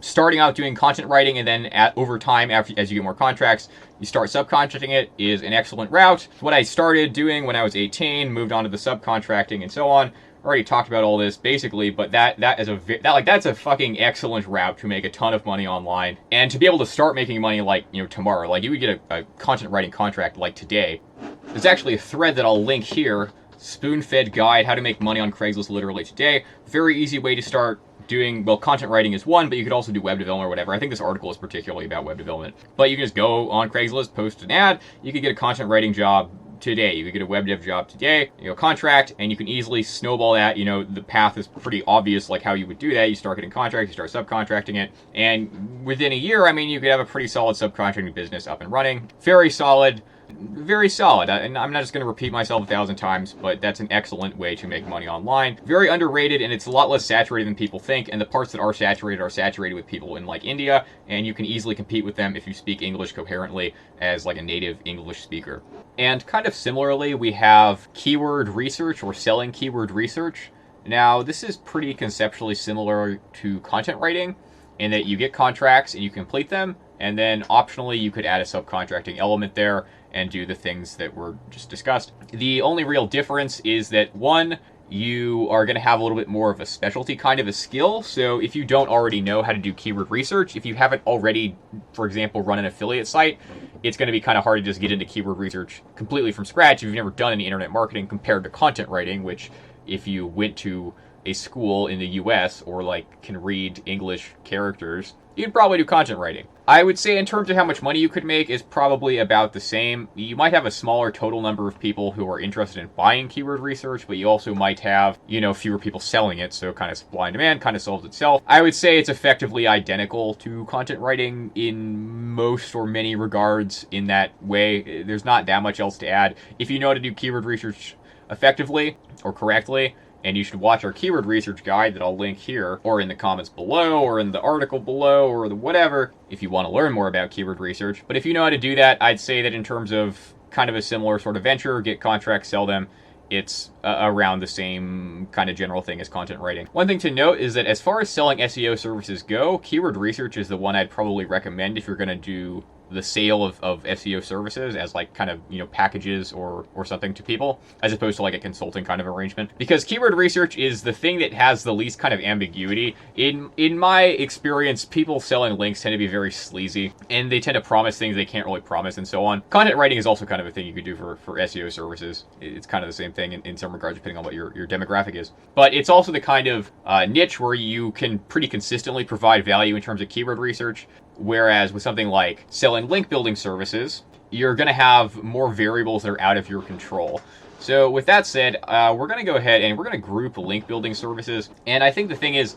starting out doing content writing and then over time, as you get more contracts, you start subcontracting it is an excellent route. What I started doing when I was 18, moved on to the subcontracting and so on. Already talked about all this basically, but that's a fucking excellent route to make a ton of money online and to be able to start making money like tomorrow. Like you would get a content writing contract like today. There's actually a thread that I'll link here. Spoon-fed guide, how to make money on Craigslist literally today. Very easy way to start doing, well, content writing is one, but you could also do web development or whatever. I think this article is particularly about web development. But you can just go on Craigslist, post an ad, you could get a content writing job today. You could get a web dev job today, contract, and you can easily snowball that. The path is pretty obvious, like how you would do that. You start getting contracts, you start subcontracting it, and within a year, I mean, you could have a pretty solid subcontracting business up and running. Very solid. Very solid, and I'm not just going to repeat myself 1,000 times, but that's an excellent way to make money online. Very underrated, and it's a lot less saturated than people think, and the parts that are saturated with people in like India, and you can easily compete with them if you speak English coherently as like a native English speaker. And kind of similarly, we have keyword research or selling keyword research. Now, this is pretty conceptually similar to content writing in that you get contracts and you complete them, and then optionally you could add a subcontracting element there and do the things that were just discussed. The only real difference is that, one, you are going to have a little bit more of a specialty kind of a skill. So if you don't already know how to do keyword research, if you haven't already, for example, run an affiliate site, it's going to be kind of hard to just get into keyword research completely from scratch if you've never done any internet marketing compared to content writing, which if you went to a school in the US or like can read English characters, you'd probably do content writing. I would say in terms of how much money you could make is probably about the same. You might have a smaller total number of people who are interested in buying keyword research, but you also might have, fewer people selling it, so kind of supply and demand kind of solves itself. I would say it's effectively identical to content writing in most or many regards in that way. There's not that much else to add. If you know how to do keyword research effectively or correctly, and you should watch our keyword research guide that I'll link here, or in the comments below, or in the article below, or the whatever, if you want to learn more about keyword research. But if you know how to do that, I'd say that in terms of kind of a similar sort of venture, get contracts, sell them, it's around the same kind of general thing as content writing. One thing to note is that as far as selling SEO services go, keyword research is the one I'd probably recommend if you're going to do the sale of SEO services as like kind of, packages or something to people, as opposed to like a consulting kind of arrangement. Because keyword research is the thing that has the least kind of ambiguity. In my experience, people selling links tend to be very sleazy, and they tend to promise things they can't really promise and so on. Content writing is also kind of a thing you could do for SEO services. It's kind of the same thing in some regards, depending on what your demographic is. But it's also the kind of niche where you can pretty consistently provide value in terms of keyword research. Whereas with something like selling link building services, you're going to have more variables that are out of your control. So with that said, we're going to go ahead and we're going to group link building services. And I think the thing is,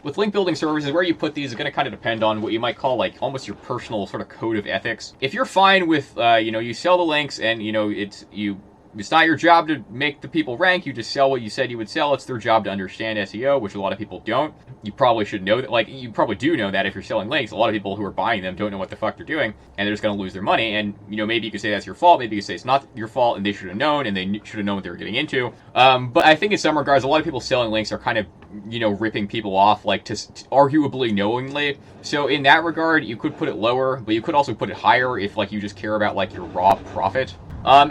with link building services, where you put these is going to kind of depend on what you might call like almost your personal sort of code of ethics. If you're fine with, you sell the links and, you It's not your job to make the people rank. You just sell what you said you would sell. It's their job to understand SEO, which a lot of people don't. You probably should know that. Like, you probably do know that if you're selling links. A lot of people who are buying them don't know what the fuck they're doing, and they're just going to lose their money. And, maybe you could say that's your fault. Maybe you could say it's not your fault, and they should have known, and they should have known what they were getting into. But I think in some regards, a lot of people selling links are kind of, ripping people off, like, to arguably knowingly. So in that regard, you could put it lower, but you could also put it higher if, like, you just care about, like, your raw profit.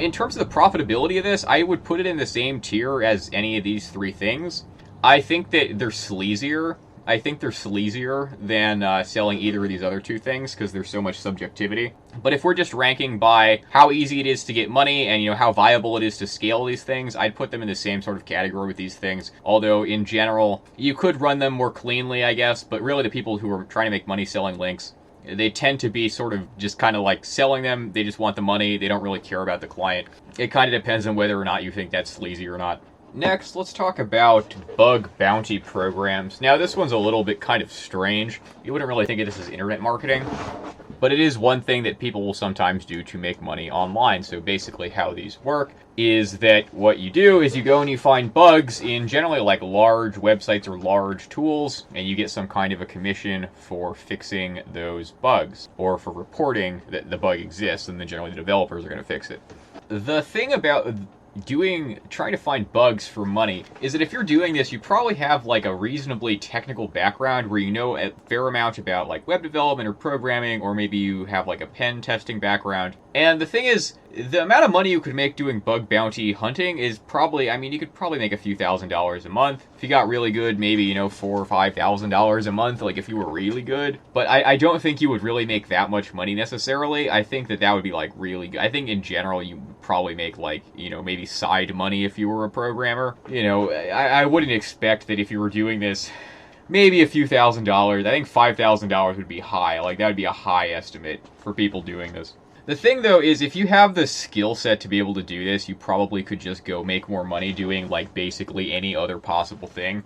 In terms of the profitability of this, I would put it in the same tier as any of these three things. I think that they're sleazier. I think they're sleazier than selling either of these other two things because there's so much subjectivity. But if we're just ranking by how easy it is to get money and how viable it is to scale these things, I'd put them in the same sort of category with these things. Although in general, you could run them more cleanly, I guess. But really, the people who are trying to make money selling links, they tend to be sort of just kind of like selling them. They just want the money. They don't really care about the client. It kind of depends on whether or not you think that's sleazy or not. Next, let's talk about bug bounty programs. Now, this one's a little bit kind of strange. You wouldn't really think of this as internet marketing, but it is one thing that people will sometimes do to make money online. So basically how these work is that what you do is you go and you find bugs in generally like large websites or large tools, and you get some kind of a commission for fixing those bugs or for reporting that the bug exists, and then generally the developers are going to fix it. The thing about trying to find bugs for money is that if you're doing this, you probably have like a reasonably technical background where you know a fair amount about like web development or programming, or maybe you have like a pen testing background. And the thing is, the amount of money you could make doing bug bounty hunting is probably, you could probably make a few $1,000s a month. If you got really good, maybe, $4,000 or $5,000 a month, like if you were really good. But I don't think you would really make that much money necessarily. I think that would be like really good. I think in general, you would probably make like, maybe side money if you were a programmer. I wouldn't expect that if you were doing this, maybe a few $1,000s. I think $5,000 would be high. Like that would be a high estimate for people doing this. The thing, though, is if you have the skill set to be able to do this, you probably could just go make more money doing, like, basically any other possible thing.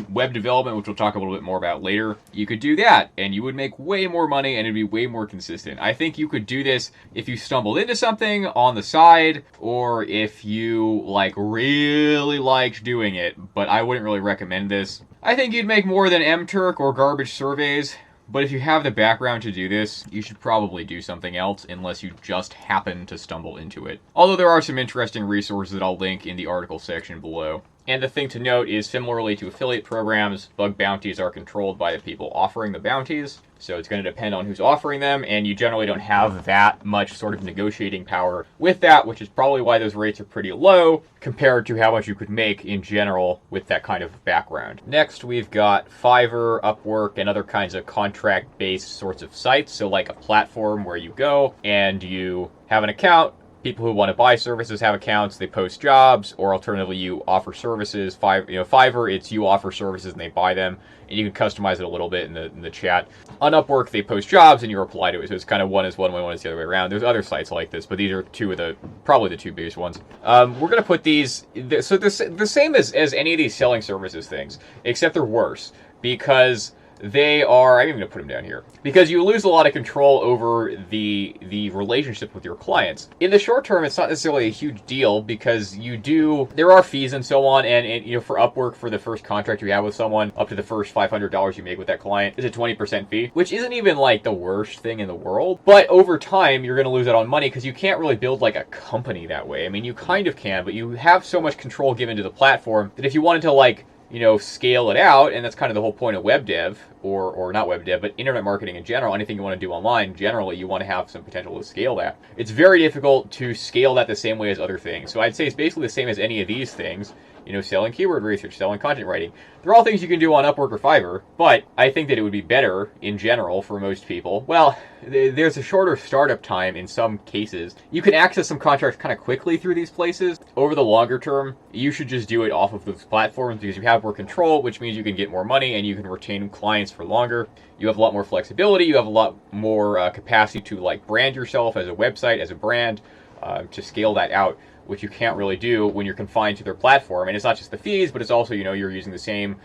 Web development, which we'll talk a little bit more about later, you could do that, and you would make way more money, and it'd be way more consistent. I think you could do this if you stumbled into something on the side, or if you, like, really liked doing it, but I wouldn't really recommend this. I think you'd make more than MTurk or Garbage Surveys. But if you have the background to do this, you should probably do something else unless you just happen to stumble into it. Although there are some interesting resources that I'll link in the article section below. And the thing to note is, similarly to affiliate programs, bug bounties are controlled by the people offering the bounties. So it's going to depend on who's offering them, and you generally don't have that much sort of negotiating power with that, which is probably why those rates are pretty low compared to how much you could make in general with that kind of background. Next, we've got Fiverr, Upwork, and other kinds of contract-based sorts of sites. So like a platform where you go and you have an account. People who want to buy services have accounts, they post jobs, or alternatively you offer services. Fiverr, it's you offer services and they buy them, and you can customize it a little bit in the chat. On Upwork, they post jobs and you reply to it, so it's kind of one is one way, one is the other way around. There's other sites like this, but these are probably the two biggest ones. We're going to put these, so the same as any of these selling services things, except they're worse, because they are, I'm even going to put them down here, because you lose a lot of control over the relationship with your clients. In the short term, it's not necessarily a huge deal because there are fees and so on, and for Upwork, for the first contract you have with someone, up to the first $500 you make with that client is a 20% fee, which isn't even like the worst thing in the world. But over time, you're going to lose out on money because you can't really build like a company that way. You kind of can, but you have so much control given to the platform that if you wanted to like, scale it out, and that's kind of the whole point of web dev, or not web dev, but internet marketing in general, anything you want to do online, generally you want to have some potential to scale that. It's very difficult to scale that the same way as other things. So I'd say it's basically the same as any of these things, selling keyword research, selling content writing. They're all things you can do on Upwork or Fiverr, but I think that it would be better in general for most people. Well, there's a shorter startup time in some cases. You can access some contracts kind of quickly through these places. Over the longer term, you should just do it off of those platforms because you have more control, which means you can get more money and you can retain clients for longer. You have a lot more flexibility. You have a lot more capacity to like brand yourself as a website, as a brand, to scale that out, which you can't really do when you're confined to their platform. And it's not just the fees, but it's also, you're using the same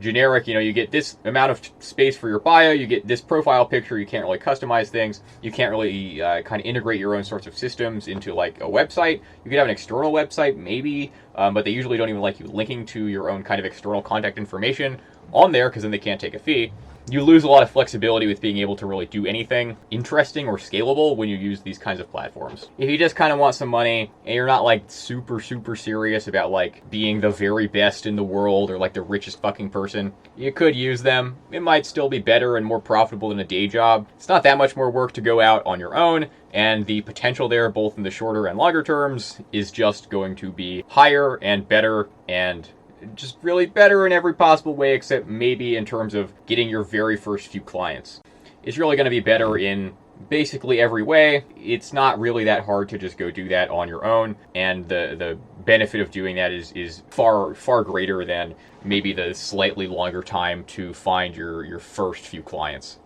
generic, you get this amount of space for your bio, you get this profile picture, you can't really customize things, you can't really kind of integrate your own sorts of systems into like a website. You could have an external website maybe, but they usually don't even like you linking to your own kind of external contact information on there because then they can't take a fee. You lose a lot of flexibility with being able to really do anything interesting or scalable when you use these kinds of platforms. If you just kind of want some money and you're not like super serious about like being the very best in the world or like the richest fucking person, you could use them. It might still be better and more profitable than a day job. It's not that much more work to go out on your own, and the potential there, both in the shorter and longer terms, is just going to be higher and better and just really better in every possible way, except maybe in terms of getting your very first few clients. It's really going to be better in basically every way. It's not really that hard to just go do that on your own, and the benefit of doing that is far greater than maybe the slightly longer time to find your first few clients.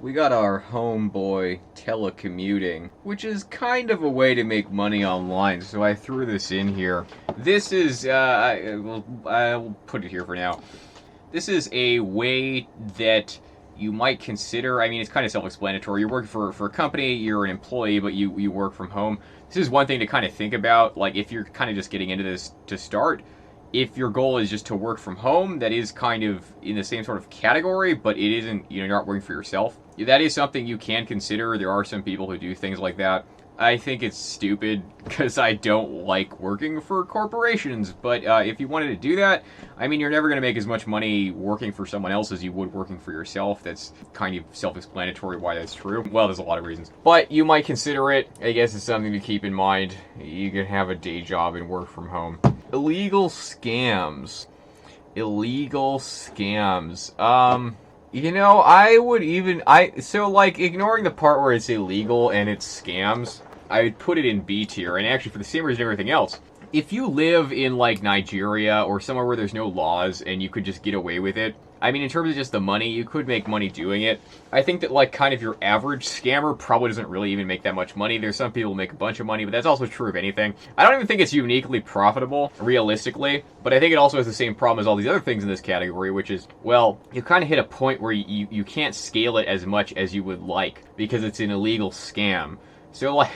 We got our homeboy telecommuting, which is kind of a way to make money online, so I threw this in here. This is, I'll put it here for now. This is a way that you might consider, I mean, it's kind of self-explanatory. You're working for a company, you're an employee, but you work from home. This is one thing to kind of think about, like if you're kind of just getting into this to start. If your goal is just to work from home, that is kind of in the same sort of category, but it isn't, you're not working for yourself. That is something you can consider. There are some people who do things like that. I think it's stupid because I don't like working for corporations, but if you wanted to do that, I mean, you're never going to make as much money working for someone else as you would working for yourself. That's kind of self-explanatory why that's true. Well, there's a lot of reasons. But you might consider it. I guess it's something to keep in mind. You can have a day job and work from home. Illegal scams. Illegal scams. I would even, so like ignoring the part where it's illegal and it's scams, I would put it in B tier, and actually for the same reason everything else. If you live in like Nigeria or somewhere where there's no laws and you could just get away with it, I mean, in terms of just the money, you could make money doing it. I think that like kind of your average scammer probably doesn't really even make that much money. There's some people who make a bunch of money, but that's also true of anything. I don't even think it's uniquely profitable, realistically, but I think it also has the same problem as all these other things in this category, which is, well, you kind of hit a point where you can't scale it as much as you would like because it's an illegal scam. So like,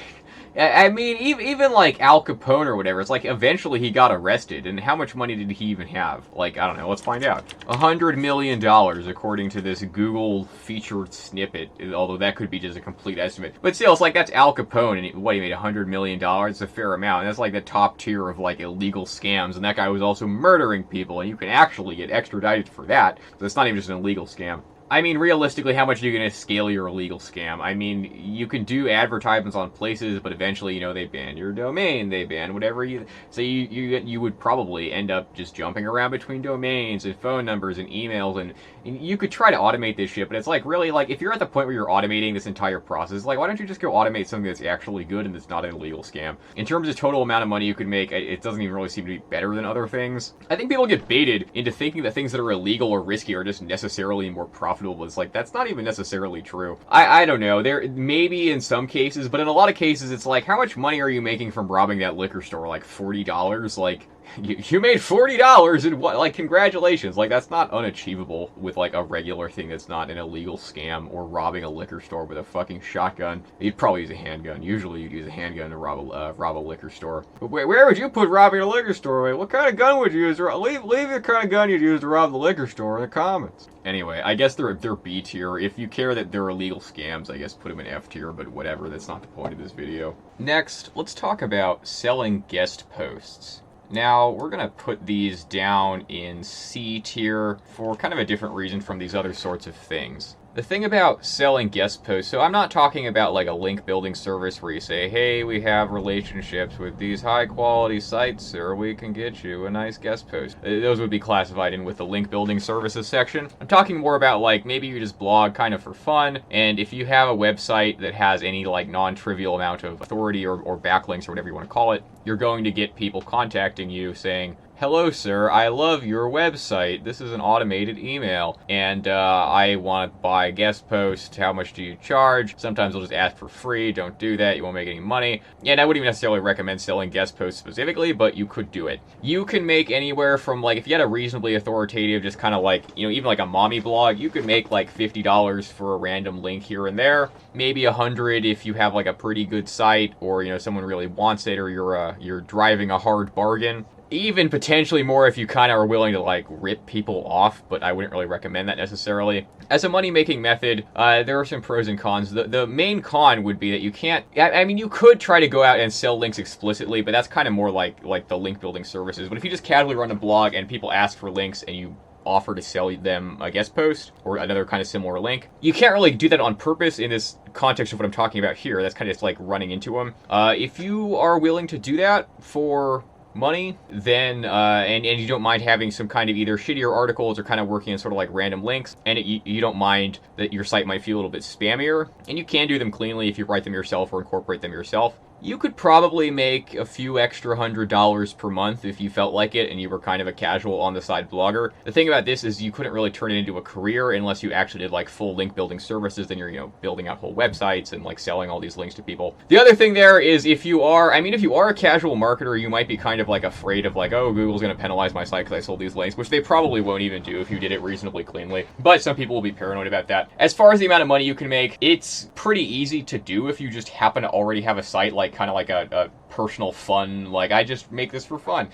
I mean, even like Al Capone or whatever, it's like eventually he got arrested, and how much money did he even have? Like, I don't know, let's find out. $100 million, according to this Google featured snippet, although that could be just a complete estimate. But still, it's like, that's Al Capone, and he made $100 million? It's a fair amount, and that's like the top tier of like illegal scams, and that guy was also murdering people, and you can actually get extradited for that, so it's not even just an illegal scam. I mean, realistically, how much are you going to scale your illegal scam? I mean, you can do advertisements on places, but eventually, they ban your domain, they ban whatever you... So you would probably end up just jumping around between domains and phone numbers and emails, and you could try to automate this shit, but it's like, really, like, if you're at the point where you're automating this entire process, like, why don't you just go automate something that's actually good and that's not an illegal scam? In terms of total amount of money you could make, it doesn't even really seem to be better than other things. I think people get baited into thinking that things that are illegal or risky are just necessarily more profitable. It's like, that's not even necessarily true. I don't know, there maybe in some cases, but in a lot of cases it's like, how much money are you making from robbing that liquor store? Like $40? Like, you made $40 and what? Like, congratulations. Like, that's not unachievable with like a regular thing that's not an illegal scam or robbing a liquor store with a fucking shotgun. You'd probably use a handgun. Usually you'd use a handgun to rob a liquor store. But where would you put robbing a liquor store? Wait, what kind of gun would you use? Leave the kind of gun you'd use to rob the liquor store in the comments. Anyway, I guess they're B tier. If you care that they're illegal scams, I guess put them in F tier, but whatever, that's not the point of this video. Next, let's talk about selling guest posts. Now, we're going to put these down in C tier for kind of a different reason from these other sorts of things. The thing about selling guest posts, so I'm not talking about like a link building service where you say, hey, we have relationships with these high quality sites, or we can get you a nice guest post. Those would be classified in with the link building services section. I'm talking more about like, maybe you just blog kind of for fun, and if you have a website that has any like non-trivial amount of authority or backlinks or whatever you want to call it, you're going to get people contacting you saying, "Hello, sir. I love your website. This is an automated email, and I want to buy a guest post. How much do you charge?" Sometimes they'll just ask for free. Don't do that. You won't make any money. And I wouldn't even necessarily recommend selling guest posts specifically, but you could do it. You can make anywhere from, like, if you had a reasonably authoritative, just kind of like, even like a mommy blog, you could make like $50 for a random link here and there. Maybe $100 if you have like a pretty good site, or someone really wants it, or you're driving a hard bargain. Even potentially more if you kind of are willing to like rip people off, but I wouldn't really recommend that necessarily. As a money-making method, there are some pros and cons. The main con would be that you can't, I mean, you could try to go out and sell links explicitly, but that's kind of more like the link building services. But if you just casually run a blog and people ask for links and you offer to sell them a guest post or another kind of similar link, you can't really do that on purpose in this context of what I'm talking about here. That's kind of just like running into them. If you are willing to do that for money, then and you don't mind having some kind of either shittier articles or kind of working in sort of like random links, and you don't mind that your site might feel a little bit spammier, and you can do them cleanly if you write them yourself or incorporate them yourself, you could probably make a few extra $100 per month if you felt like it and you were kind of a casual on-the-side blogger. The thing about this is you couldn't really turn it into a career unless you actually did like full link building services. Then you're, building out whole websites and like selling all these links to people. The other thing there is if you are a casual marketer, you might be kind of like afraid of like, oh, Google's going to penalize my site because I sold these links, which they probably won't even do if you did it reasonably cleanly. But some people will be paranoid about that. As far as the amount of money you can make, it's pretty easy to do if you just happen to already have a site like kind of like a personal fun, like I just make this for fun.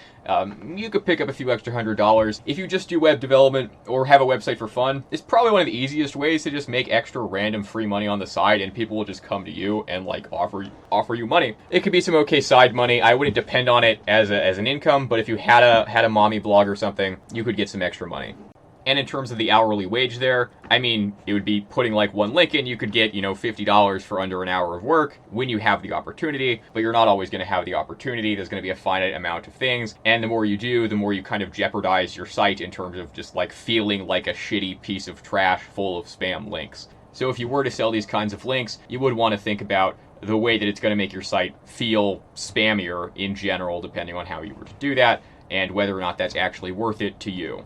You could pick up a few extra $100. If you just do web development or have a website for fun, it's probably one of the easiest ways to just make extra random free money on the side, and people will just come to you and like offer you money. It could be some okay side money. I wouldn't depend on it as an income, but if you had a mommy blog or something, you could get some extra money. And in terms of the hourly wage there, I mean, it would be putting like one link in, you could get, $50 for under an hour of work when you have the opportunity, but you're not always going to have the opportunity. There's going to be a finite amount of things, and the more you do, the more you kind of jeopardize your site in terms of just like feeling like a shitty piece of trash full of spam links. So if you were to sell these kinds of links, you would want to think about the way that it's going to make your site feel spammier in general, depending on how you were to do that, and whether or not that's actually worth it to you.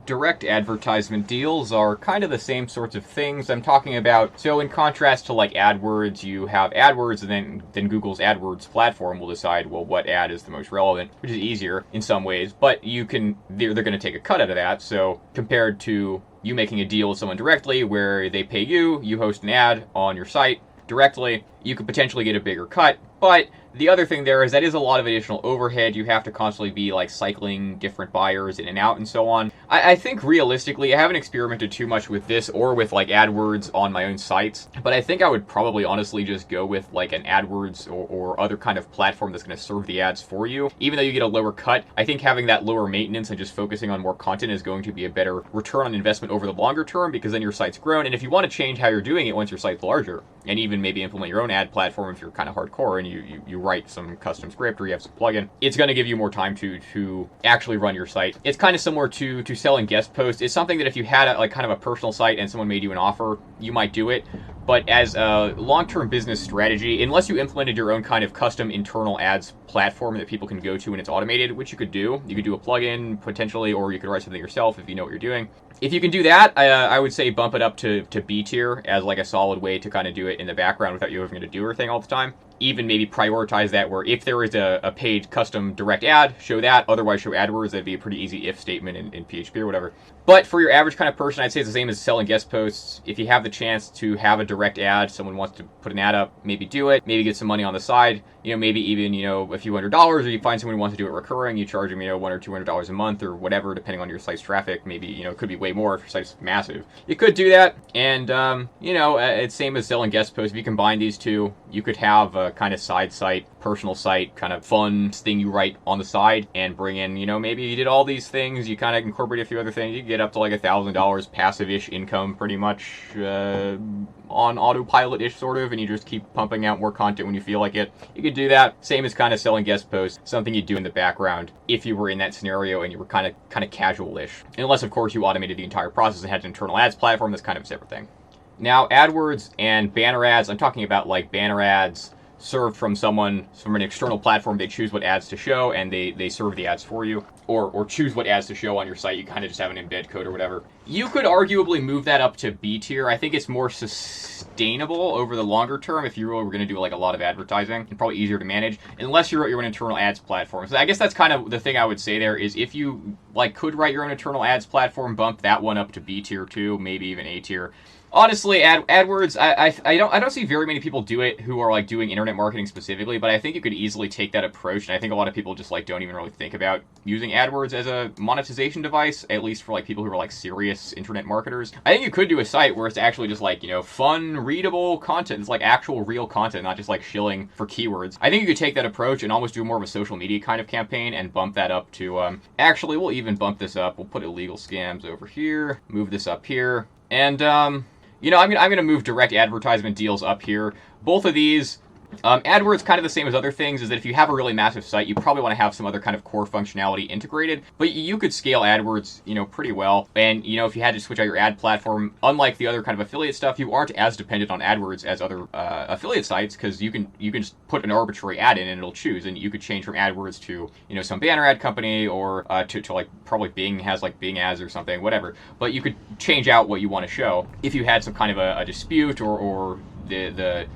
Direct advertisement deals are kind of the same sorts of things I'm talking about. So in contrast to like AdWords, you have AdWords, and then Google's AdWords platform will decide, well, what ad is the most relevant, which is easier in some ways, but they're going to take a cut out of that. So compared to you making a deal with someone directly where they pay you, you host an ad on your site directly, you could potentially get a bigger cut. But the other thing there is that is a lot of additional overhead. You have to constantly be like cycling different buyers in and out and so on. I think realistically, I haven't experimented too much with this or with like AdWords on my own sites, but I think I would probably honestly just go with like an AdWords or other kind of platform that's going to serve the ads for you. Even though you get a lower cut, I think having that lower maintenance and just focusing on more content is going to be a better return on investment over the longer term, because then your site's grown. And if you want to change how you're doing it once your site's larger, and even maybe implement your own ad platform if you're kind of hardcore and you write some custom script or you have some plugin, it's going to give you more time to actually run your site. It's kind of similar to selling guest posts. It's something that if you had like kind of a personal site and someone made you an offer, you might do it. But as a long-term business strategy, unless you implemented your own kind of custom internal ads platform that people can go to and it's automated, which you could do a plugin potentially, or you could write something yourself if you know what you're doing. If you can do that, I would say bump it up to B tier as like a solid way to kind of do it in the background without you having to do everything all the time. Even maybe prioritize that, where if there is a paid custom direct ad, show that. Otherwise, show AdWords. That'd be a pretty easy if statement in PHP or whatever. But for your average kind of person, I'd say it's the same as selling guest posts. If you have the chance to have a direct ad, someone wants to put an ad up, maybe do it. Maybe get some money on the side. Maybe even, a few $100s, or you find someone who wants to do it recurring. You charge them, $100 or $200 a month or whatever, depending on your site's traffic. Maybe, it could be way more if your site's massive. You could do that. And, it's same as selling guest posts. If you combine these two, you could have a kind of side site, personal site, kind of fun thing you write on the side and bring in, maybe you did all these things, you kind of incorporate a few other things, you get up to like $1,000 passive-ish income pretty much on autopilot-ish sort of, and you just keep pumping out more content when you feel like it. You could do that. Same as kind of selling guest posts, something you do in the background if you were in that scenario and you were kind of casual-ish. Unless, of course, you automated the entire process and had an internal ads platform, that's kind of a separate thing. Now, AdWords and banner ads, I'm talking about like banner ads served from an external platform. They choose what ads to show and they serve the ads for you. or choose what ads to show on your site. You kind of just have an embed code or whatever. You could arguably move that up to B tier. I think it's more sustainable over the longer term if you really were going to do like a lot of advertising, and probably easier to manage, unless you're an internal ads platform. So I guess that's kind of the thing I would say there is if you like could write your own internal ads platform, bump that one up to B tier too, maybe even A tier. Honestly, AdWords, I don't see very many people do it who are like doing internet marketing specifically, but I think you could easily take that approach, and I think a lot of people just like don't even really think about using AdWords as a monetization device, at least for like people who are like serious internet marketers. I think you could do a site where it's actually just like, you know, fun, readable content. It's like actual real content, not just like shilling for keywords. I think you could take that approach and almost do more of a social media kind of campaign and bump that up to, actually, we'll even bump this up. We'll put illegal scams over here, move this up here, and, you know, I'm gonna move direct advertisement deals up here. Both of these, AdWords kind of the same as other things, is that if you have a really massive site, you probably want to have some other kind of core functionality integrated, but you could scale AdWords, you know, pretty well. And, you know, if you had to switch out your ad platform, unlike the other kind of affiliate stuff, you aren't as dependent on AdWords as other affiliate sites, because you can just put an arbitrary ad in and it'll choose, and you could change from AdWords to, you know, some banner ad company, or to like probably Bing has like Bing ads or something, whatever. But you could change out what you want to show if you had some kind of a dispute, or the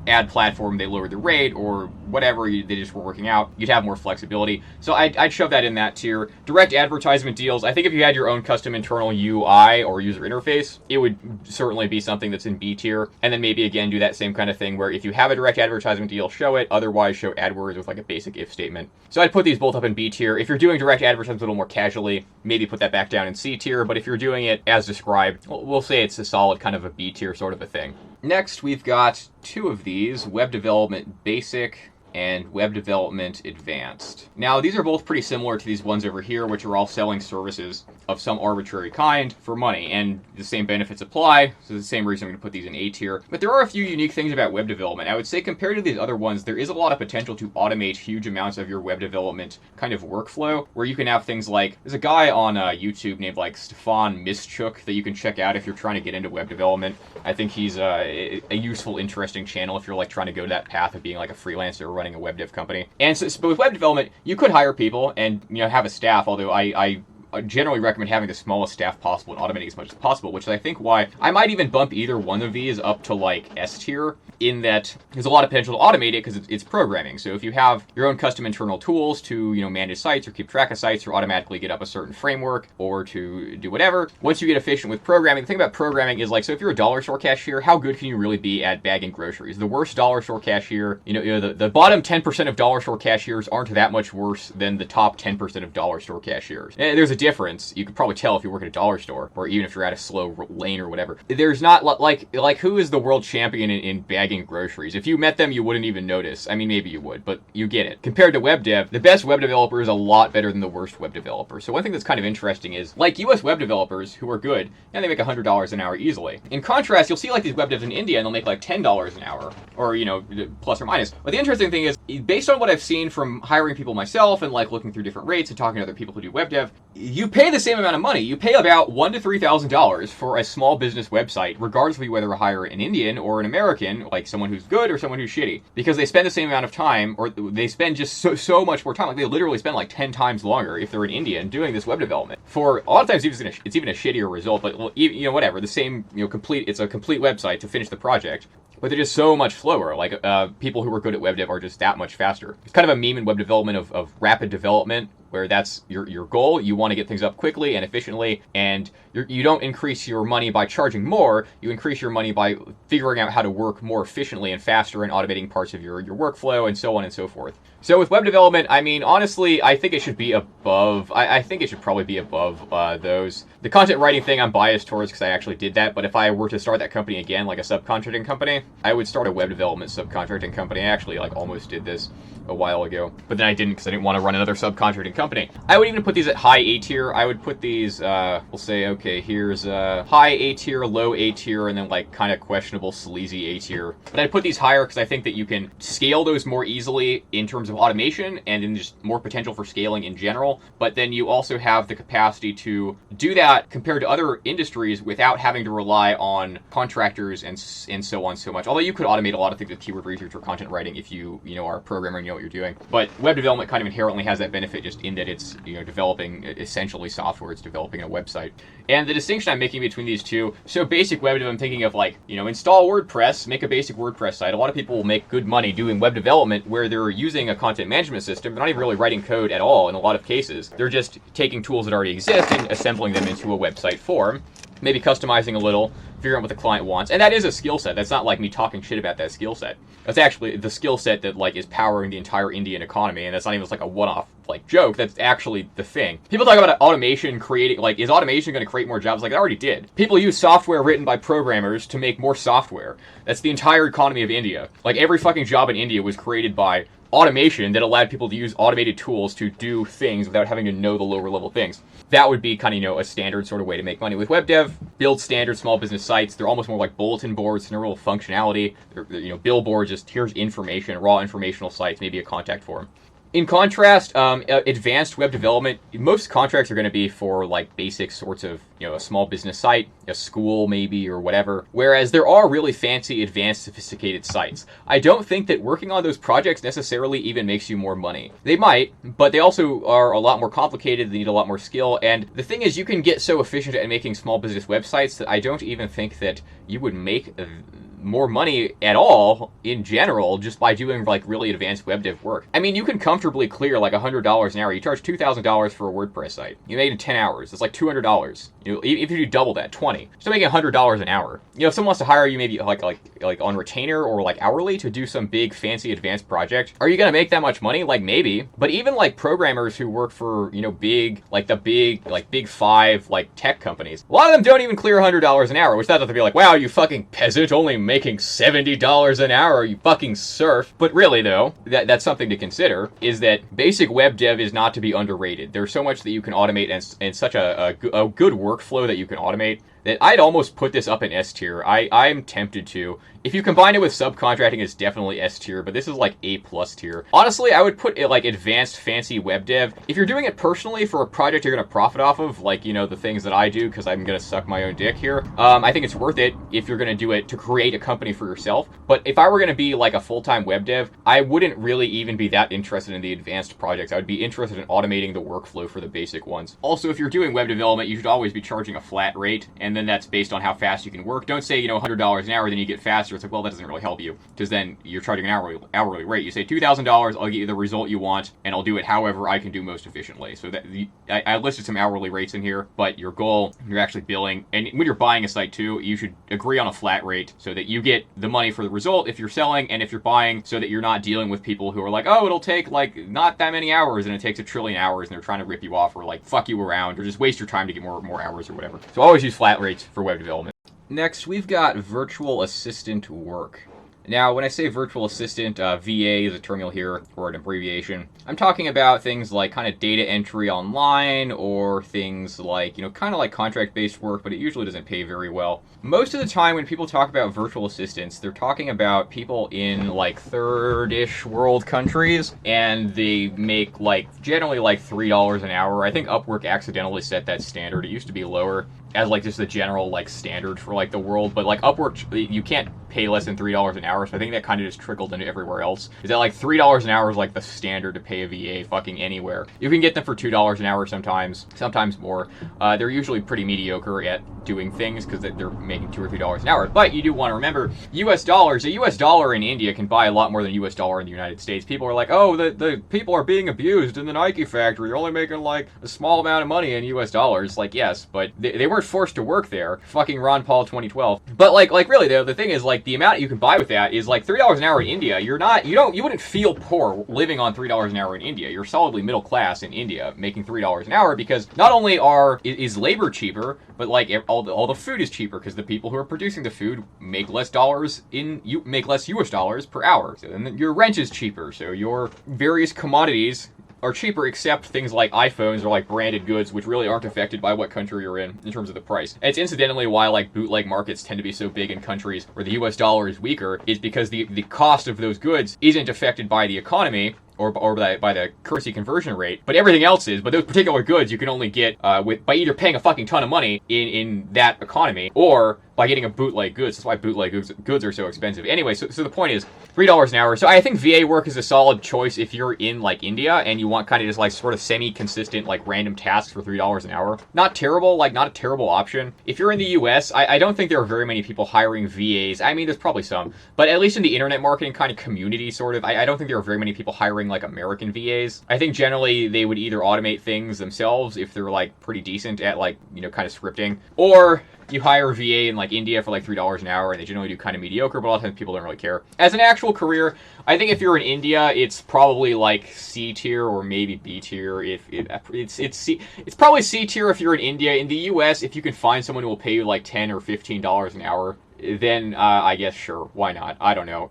ad platform, they lowered the rate or whatever, they just were working out, you'd have more flexibility. So I'd shove that in that tier. Direct advertisement deals, I think if you had your own custom internal UI or user interface, it would certainly be something that's in B tier. And then maybe again do that same kind of thing where if you have a direct advertisement deal, show it, otherwise show AdWords with like a basic if statement. So I'd put these both up in B tier. If you're doing direct advertisement a little more casually, maybe put that back down in C tier, but if you're doing it as described, we'll say it's a solid kind of a B tier sort of a thing. Next, we've got two of these, Web Development Basic and Web Development Advanced. Now, these are both pretty similar to these ones over here, which are all selling services of some arbitrary kind for money, and the same benefits apply, so the same reason I'm going to put these in A tier. But there are a few unique things about web development. I would say compared to these other ones, there is a lot of potential to automate huge amounts of your web development kind of workflow, where you can have things like, there's a guy on YouTube named like Stefan Mischuk that you can check out if you're trying to get into web development. I think he's a useful, interesting channel if you're like trying to go to that path of being like a freelancer or running a web dev company. And so, but with web development, you could hire people and, you know, have a staff, although I generally recommend having the smallest staff possible and automating as much as possible, which is I think why I might even bump either one of these up to like S tier, in that there's a lot of potential to automate it because it's programming. So if you have your own custom internal tools to, you know, manage sites or keep track of sites or automatically get up a certain framework or to do whatever, once you get efficient with programming, the thing about programming is like, so if you're a dollar store cashier, how good can you really be at bagging groceries? The worst dollar store cashier, you know the bottom 10% of dollar store cashiers aren't that much worse than the top 10% of dollar store cashiers. There's a difference. You could probably tell if you work at a dollar store, or even if you're at a slow lane or whatever. There's not like who is the world champion in bagging groceries? If you met them, you wouldn't even notice. I mean, maybe you would, but you get it. Compared to web dev, the best web developer is a lot better than the worst web developer. So one thing that's kind of interesting is, like US web developers who are good, and they make $100 an hour easily. In contrast, you'll see like these web devs in India, and they'll make like $10 an hour, or, you know, plus or minus. But the interesting thing is, based on what I've seen from hiring people myself and like looking through different rates and talking to other people who do web dev, you pay the same amount of money. You pay about $1,000 to $3,000 for a small business website, regardless of you whether hire an Indian or an American, like someone who's good or someone who's shitty, because they spend the same amount of time, or they spend just so much more time. Like they literally spend like 10 times longer if they're an Indian doing this web development. For a lot of times, it's even a shittier result, but you know, whatever. The same, you know, it's a complete website to finish the project. But they're just so much slower. Like, people who are good at web dev are just that much faster. It's kind of a meme in web development of rapid development, where that's your goal. You want to get things up quickly and efficiently, and you don't increase your money by charging more. You increase your money by figuring out how to work more efficiently and faster and automating parts of your workflow and so on and so forth. So with web development, I mean, honestly, I think it should be above, I think it should probably be above those. The content writing thing I'm biased towards because I actually did that, but if I were to start that company again, like a subcontracting company, I would start a web development subcontracting company. I actually like almost did this a while ago, but then I didn't because I didn't want to run another subcontracting company. I would even put these at high A tier. I would put these, we'll say, okay, here's high A tier, low A tier, and then like kind of questionable, sleazy A tier. But I'd put these higher because I think that you can scale those more easily in terms of automation and in just more potential for scaling in general. But then you also have the capacity to do that compared to other industries without having to rely on contractors and so on so much. Although you could automate a lot of things with keyword research or content writing if you are a programmer and you know what you're doing. But web development kind of inherently has that benefit just in that it's, you know, developing essentially software, it's developing a website. And the distinction I'm making between these two, so basic web dev, I'm thinking of like, you know, install WordPress, make a basic WordPress site. A lot of people will make good money doing web development where they're using a content management system. They're not even really writing code at all in a lot of cases. They're just taking tools that already exist and assembling them into a website form, maybe customizing a little, figuring out what the client wants. And that is a skill set. That's not like me talking shit about that skill set. That's actually the skill set that like is powering the entire Indian economy, and that's not even just like a one-off like joke. That's actually the thing. People talk about automation creating, like, is automation going to create more jobs? Like, it already did. People use software written by programmers to make more software. That's the entire economy of India. Like, every fucking job in India was created by automation that allowed people to use automated tools to do things without having to know the lower level things. That would be kind of, you know, a standard sort of way to make money. With web dev, build standard small business sites. They're almost more like bulletin boards, no real functionality. They're, you know, billboards, just here's information, raw informational sites, maybe a contact form. In contrast, advanced web development, most contracts are going to be for like basic sorts of, you know, a small business site, a school maybe, or whatever. Whereas there are really fancy, advanced, sophisticated sites. I don't think that working on those projects necessarily even makes you more money. They might, but they also are a lot more complicated. They need a lot more skill. And the thing is, you can get so efficient at making small business websites that I don't even think that you would make more money at all in general just by doing like really advanced web dev work. I mean, you can comfortably clear like $100 an hour. You charge $2,000 for a WordPress site. You made it in 10 hours. It's like $200. You know, if you do double that, 20. Still making $100 an hour. You know, if someone wants to hire you maybe like on retainer or like hourly to do some big fancy advanced project, are you gonna make that much money? Like maybe. But even like programmers who work for, you know, big five like tech companies, a lot of them don't even clear $100 an hour, which that's to be like, wow, you fucking peasant, only making $70 an hour, you fucking serf. But really though, that's something to consider, is that basic web dev is not to be underrated. There's so much that you can automate and such a good workflow that you can automate that I'd almost put this up in S tier. I'm tempted to. If you combine it with subcontracting, it's definitely S tier, but this is like A+ tier. Honestly, I would put it like advanced fancy web dev. If you're doing it personally for a project you're gonna profit off of, like, you know, the things that I do, because I'm gonna suck my own dick here, I think it's worth it if you're gonna do it to create a company for yourself. But if I were gonna be like a full-time web dev, I wouldn't really even be that interested in the advanced projects. I would be interested in automating the workflow for the basic ones. Also, if you're doing web development, you should always be charging a flat rate, and then that's based on how fast you can work. Don't say, you know, $100 an hour, then you get faster. It's like, well, that doesn't really help you, because then you're charging an hourly rate. You say $2,000, I'll get you the result you want, and I'll do it however I can do most efficiently. So that I listed some hourly rates in here, but your goal, you're actually billing, and when you're buying a site too, you should agree on a flat rate so that you get the money for the result if you're selling, and if you're buying, so that you're not dealing with people who are like, oh, it'll take like not that many hours, and it takes 1 trillion hours, and they're trying to rip you off or like fuck you around or just waste your time to get more hours or whatever. So always use flat rates for web development. Next, we've got virtual assistant work. Now, when I say virtual assistant, VA is a term you'll hear, or an abbreviation. I'm talking about things like kind of data entry online, or things like, you know, kind of like contract-based work, but it usually doesn't pay very well. Most of the time when people talk about virtual assistants, they're talking about people in like third-ish world countries, and they make like generally like $3 an hour. I think Upwork accidentally set that standard. It used to be lower as like just the general like standard for like the world, but like Upwork, you can't pay less than $3 an hour, so I think that kind of just trickled into everywhere else. Is that like $3 an hour is like the standard to pay a VA fucking anywhere. You can get them for $2 an hour sometimes more. They're usually pretty mediocre at doing things because they're making $2 or $3 an hour. But you do want to remember, US dollars, a US dollar in India can buy a lot more than a US dollar in the United States. People are like, oh, the people are being abused in the Nike factory. They're only making like a small amount of money in US dollars. Like, yes, but they weren't forced to work there. Fucking Ron Paul 2012. But like really though, the thing is like the amount you can buy with that is like $3 an hour in India. You wouldn't feel poor living on $3 an hour in India. You're solidly middle class in India making $3 an hour, because not only is labor cheaper, but like all the food is cheaper because the people who are producing the food make less US dollars per hour. So then your rent is cheaper. So your various commodities are cheaper, except things like iPhones or like branded goods, which really aren't affected by what country you're in terms of the price. And it's incidentally why like bootleg markets tend to be so big in countries where the US dollar is weaker, is because the cost of those goods isn't affected by the economy or by the currency conversion rate, but everything else is. But those particular goods you can only get by either paying a fucking ton of money in that economy, or by getting a bootleg goods. That's why bootleg goods are so expensive. Anyway, so the point is $3 an hour. So I think VA work is a solid choice if you're in like India and you want kind of just like sort of semi-consistent like random tasks for $3 an hour. Not terrible, like not a terrible option. If you're in the US, I don't think there are very many people hiring VAs. I mean, there's probably some, but at least in the internet marketing kind of community sort of, I don't think there are very many people hiring like American VAs. I think generally they would either automate things themselves if they're like pretty decent at like, you know, kind of scripting, or you hire a VA in like India for like $3 an hour and they generally do kind of mediocre, but a lot of times people don't really care. As an actual career, I think if you're in India, it's probably like C tier or maybe B tier. It's probably C tier if you're in India. In the US, if you can find someone who will pay you like $10 or $15 an hour, then I guess sure, why not? I don't know.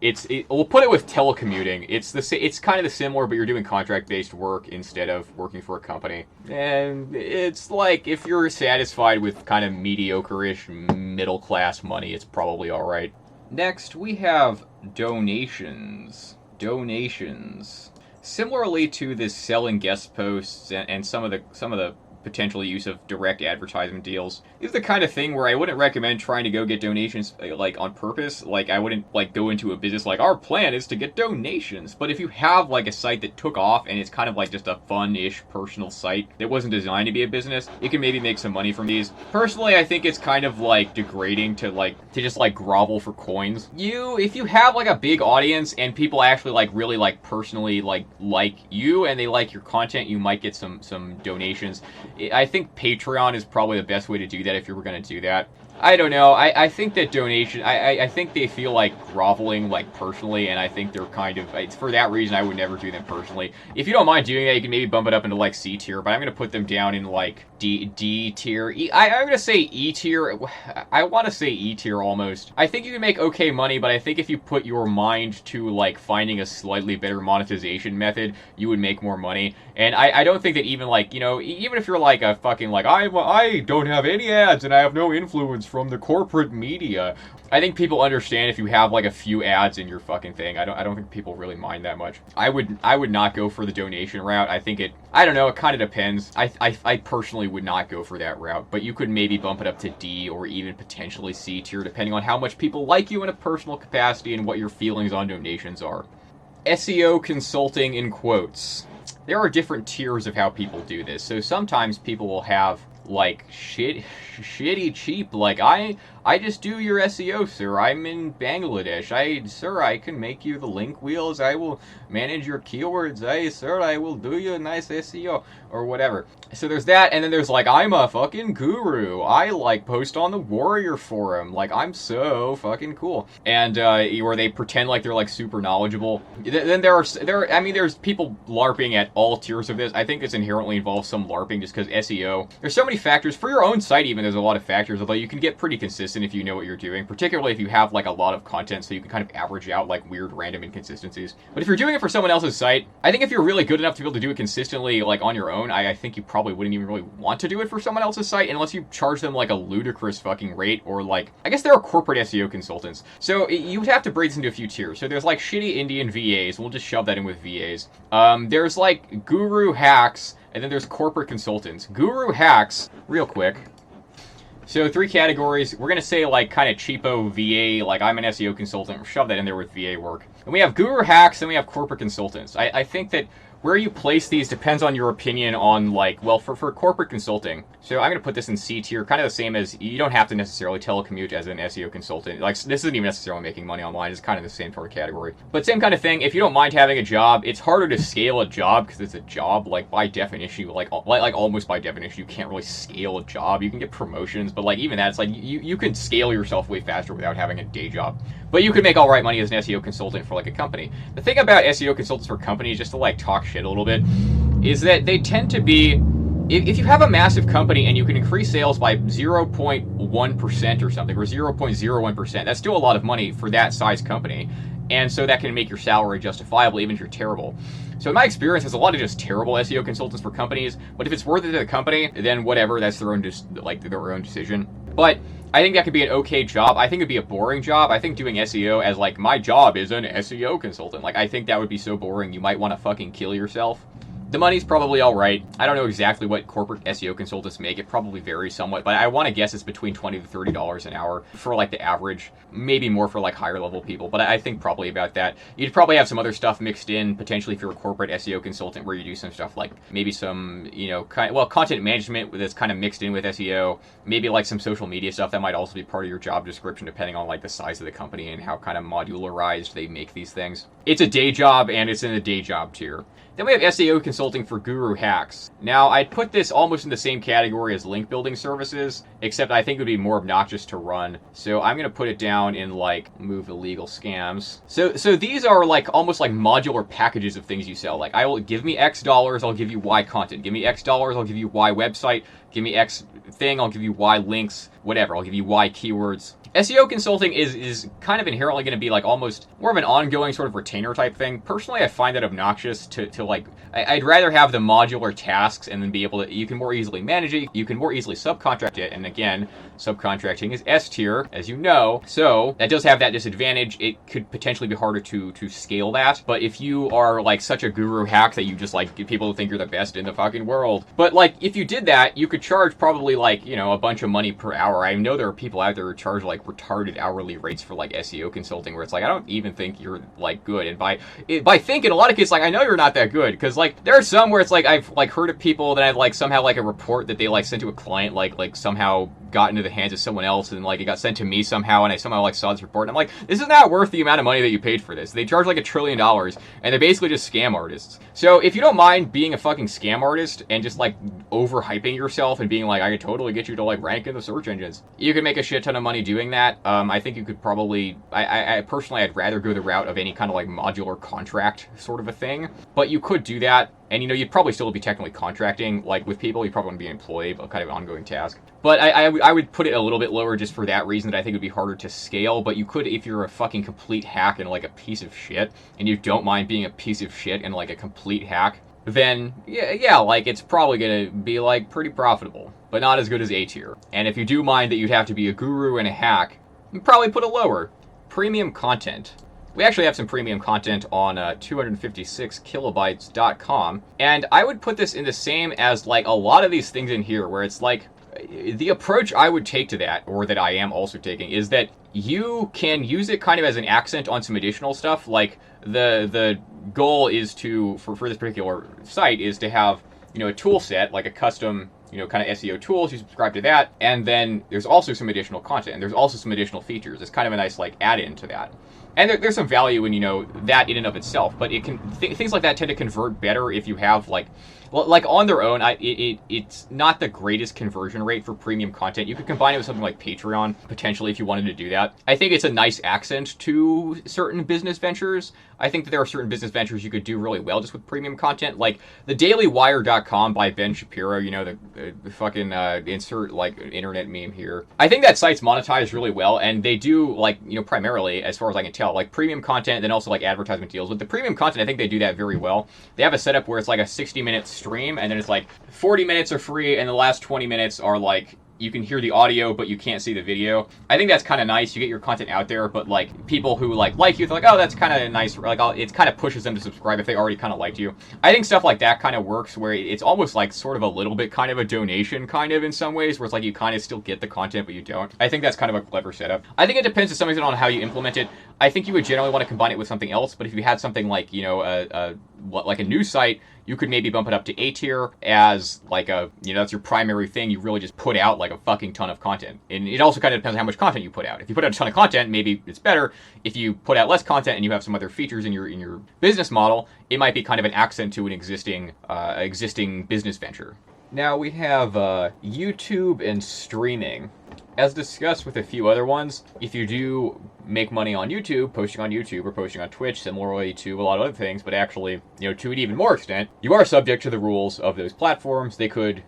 We'll put it with telecommuting. It's kind of the similar, but you're doing contract-based work instead of working for a company. And it's like if you're satisfied with kind of mediocre-ish middle-class money, it's probably all right. Next, we have donations. Donations. Similarly to this selling guest posts and some of the potential use of direct advertisement deals. It's the kind of thing where I wouldn't recommend trying to go get donations like on purpose. Like I wouldn't like go into a business like our plan is to get donations. But if you have like a site that took off and it's kind of like just a fun-ish personal site that wasn't designed to be a business, you can maybe make some money from these. Personally, I think it's kind of like degrading to just like grovel for coins. If you have like a big audience and people actually like really like personally like you and they like your content, you might get some donations. I think Patreon is probably the best way to do that if you were going to do that. I don't know. I think that donation, I think they feel like groveling, like, personally, and I think they're kind of, it's for that reason I would never do them personally. If you don't mind doing that, you can maybe bump it up into, like, C tier, but I'm going to put them down in, like, D tier. I'm going to say E tier. I want to say E tier almost. I think you can make okay money, but I think if you put your mind to, like, finding a slightly better monetization method, you would make more money. And I don't think that even, like, you know, even if you're, like, a fucking, like, I don't have any ads and I have no influence from the corporate media, I think people understand if you have like a few ads in your fucking thing. I don't think people really mind that much. I would not go for the donation route. I think I don't know, it kind of depends. I personally would not go for that route, but you could maybe bump it up to D or even potentially C tier depending on how much people like you in a personal capacity and what your feelings on donations are. SEO consulting in quotes. There are different tiers of how people do this. So sometimes people will have like shitty cheap, like I just do your SEO, sir. I'm in Bangladesh. Sir, I can make you the link wheels. I will manage your keywords. Sir, I will do you a nice SEO or whatever. So there's that, and then there's like, I'm a fucking guru. I like post on the Warrior forum. Like I'm so fucking cool. And where they pretend like they're like super knowledgeable. Then there's people LARPing at all tiers of this. I think this inherently involves some LARPing just because SEO. There's so many factors for your own site. Even there's a lot of factors, although you can get pretty consistent if you know what you're doing, particularly if you have like a lot of content, so you can kind of average out like weird random inconsistencies. But if you're doing it for someone else's site, I think if you're really good enough to be able to do it consistently like on your own, I think you probably wouldn't even really want to do it for someone else's site unless you charge them like a ludicrous fucking rate, or like, I guess there are corporate SEO consultants. So you would have to break this into a few tiers. So there's like shitty Indian VAs, we'll just shove that in with VAs. There's like guru hacks, and then there's corporate consultants. Guru hacks, real quick. So 3 categories. We're going to say like kind of cheapo VA, like I'm an SEO consultant. We'll shove that in there with VA work. And we have guru hacks, and we have corporate consultants. I think that where you place these depends on your opinion on like, well, for corporate consulting. So I'm going to put this in C tier, kind of the same as you don't have to necessarily telecommute as an SEO consultant. Like this isn't even necessarily making money online. It's kind of the same sort of category. But same kind of thing. If you don't mind having a job, it's harder to scale a job because it's a job. Like by definition, like almost by definition, you can't really scale a job. You can get promotions, but like even that, it's like you can scale yourself way faster without having a day job. But you could make all right money as an SEO consultant for like a company. The thing about SEO consultants for companies, just to like talk shit a little bit, is that they tend to be, if you have a massive company and you can increase sales by 0.1% or something, or 0.01%, that's still a lot of money for that size company. And so that can make your salary justifiable even if you're terrible. So in my experience, there's a lot of just terrible SEO consultants for companies, but if it's worth it to the company, then whatever, that's their own decision. But I think that could be an okay job. I think it'd be a boring job. I think doing SEO as like, my job is an SEO consultant. Like, I think that would be so boring, you might want to fucking kill yourself. The money's probably all right. I don't know exactly what corporate SEO consultants make. It probably varies somewhat, but I want to guess it's between $20 to $30 an hour for like the average, maybe more for like higher level people, but I think probably about that. You'd probably have some other stuff mixed in, potentially if you're a corporate SEO consultant where you do some stuff like maybe some, content management that's kind of mixed in with SEO, maybe like some social media stuff that might also be part of your job description depending on like the size of the company and how kind of modularized they make these things. It's a day job and it's in the day job tier. Then we have SEO consulting for guru hacks. Now, I'd put this almost in the same category as link building services, except I think it would be more obnoxious to run. So I'm going to put it down in like move illegal scams. So these are like almost like modular packages of things you sell. Like I will give me X dollars, I'll give you Y content. Give me X dollars, I'll give you Y website. Give me X thing, I'll give you Y links, whatever. I'll give you Y keywords. SEO consulting is kind of inherently going to be like almost more of an ongoing sort of retainer type thing. Personally, I find that obnoxious to like, I'd rather have the modular tasks and then be able to, you can more easily manage it, you can more easily subcontract it, and again, subcontracting is S tier, as you know, so that does have that disadvantage. It could potentially be harder to scale that, but if you are like such a guru hack that you just like get people to think you're the best in the fucking world, but like if you did that, you could charge probably like, a bunch of money per hour. I know there are people out there who charge like retarded hourly rates for like SEO consulting where it's like, I don't even think you're like good. And by thinking, a lot of cases, like, I know you're not that good, because like there are some where it's like I've like heard of people that I've like somehow like a report that they like sent to a client like somehow got into the hands of someone else and like it got sent to me somehow and I somehow like saw this report and I'm like, this is not worth the amount of money that you paid for this. They charge like $1 trillion and they're basically just scam artists. So if you don't mind being a fucking scam artist and just like overhyping yourself and being like, I could totally get you to like rank in the search engines, you can make a shit ton of money doing that. I think you could probably, I personally, I'd rather go the route of any kind of like modular contract sort of a thing, but you could do that. And, you'd probably still be technically contracting, like, with people. You probably wouldn't be an employee, but kind of an ongoing task. But I would put it a little bit lower just for that reason, that I think it would be harder to scale. But you could, if you're a fucking complete hack and, like, a piece of shit, and you don't mind being a piece of shit and, like, a complete hack, then, yeah, like, it's probably going to be, like, pretty profitable. But not as good as A tier. And if you do mind that you'd have to be a guru and a hack, you'd probably put it lower. Premium content. We actually have some premium content on 256kilobytes.com, and I would put this in the same as like a lot of these things in here where it's like the approach I would take to that, or that I am also taking, is that you can use it kind of as an accent on some additional stuff. Like the goal is to, for this particular site, is to have, a tool set, like a custom, kind of SEO tools. You subscribe to that, and then there's also some additional content, and there's also some additional features. It's kind of a nice like add-in to that. And there's some value in, that in and of itself, but it can things like that tend to convert better if you have like on their own. It's not the greatest conversion rate for premium content. You could combine it with something like Patreon potentially if you wanted to do that. I think it's a nice accent to certain business ventures. I think that there are certain business ventures you could do really well just with premium content, like the dailywire.com by Ben Shapiro, the fucking insert like internet meme here. I think that site's monetized really well, and they do like, primarily, as far as I can tell, like premium content, then also like advertisement deals. With the premium content, I think they do that very well. They have a setup where it's like a 60-minute stream, and then it's like 40 minutes are free, and the last 20 minutes are like, you can hear the audio, but you can't see the video. I think that's kind of nice. You get your content out there, but like people who like you, they're like, oh, that's kind of nice. Like, it kind of pushes them to subscribe if they already kind of liked you. I think stuff like that kind of works, where it's almost like sort of a little bit kind of a donation, kind of in some ways, where it's like you kind of still get the content, but you don't. I think that's kind of a clever setup. I think it depends to some extent on how you implement it. I think you would generally want to combine it with something else, but if you had something like, like a news site, you could maybe bump it up to A tier as like a, that's your primary thing. You really just put out like a fucking ton of content. And it also kind of depends on how much content you put out. If you put out a ton of content, maybe it's better. If you put out less content and you have some other features in your business model, it might be kind of an accent to an existing business venture. Now we have YouTube and streaming. As discussed with a few other ones, if you do make money on YouTube, posting on YouTube or posting on Twitch, similarly to a lot of other things, but actually, to an even more extent, you are subject to the rules of those platforms. They could,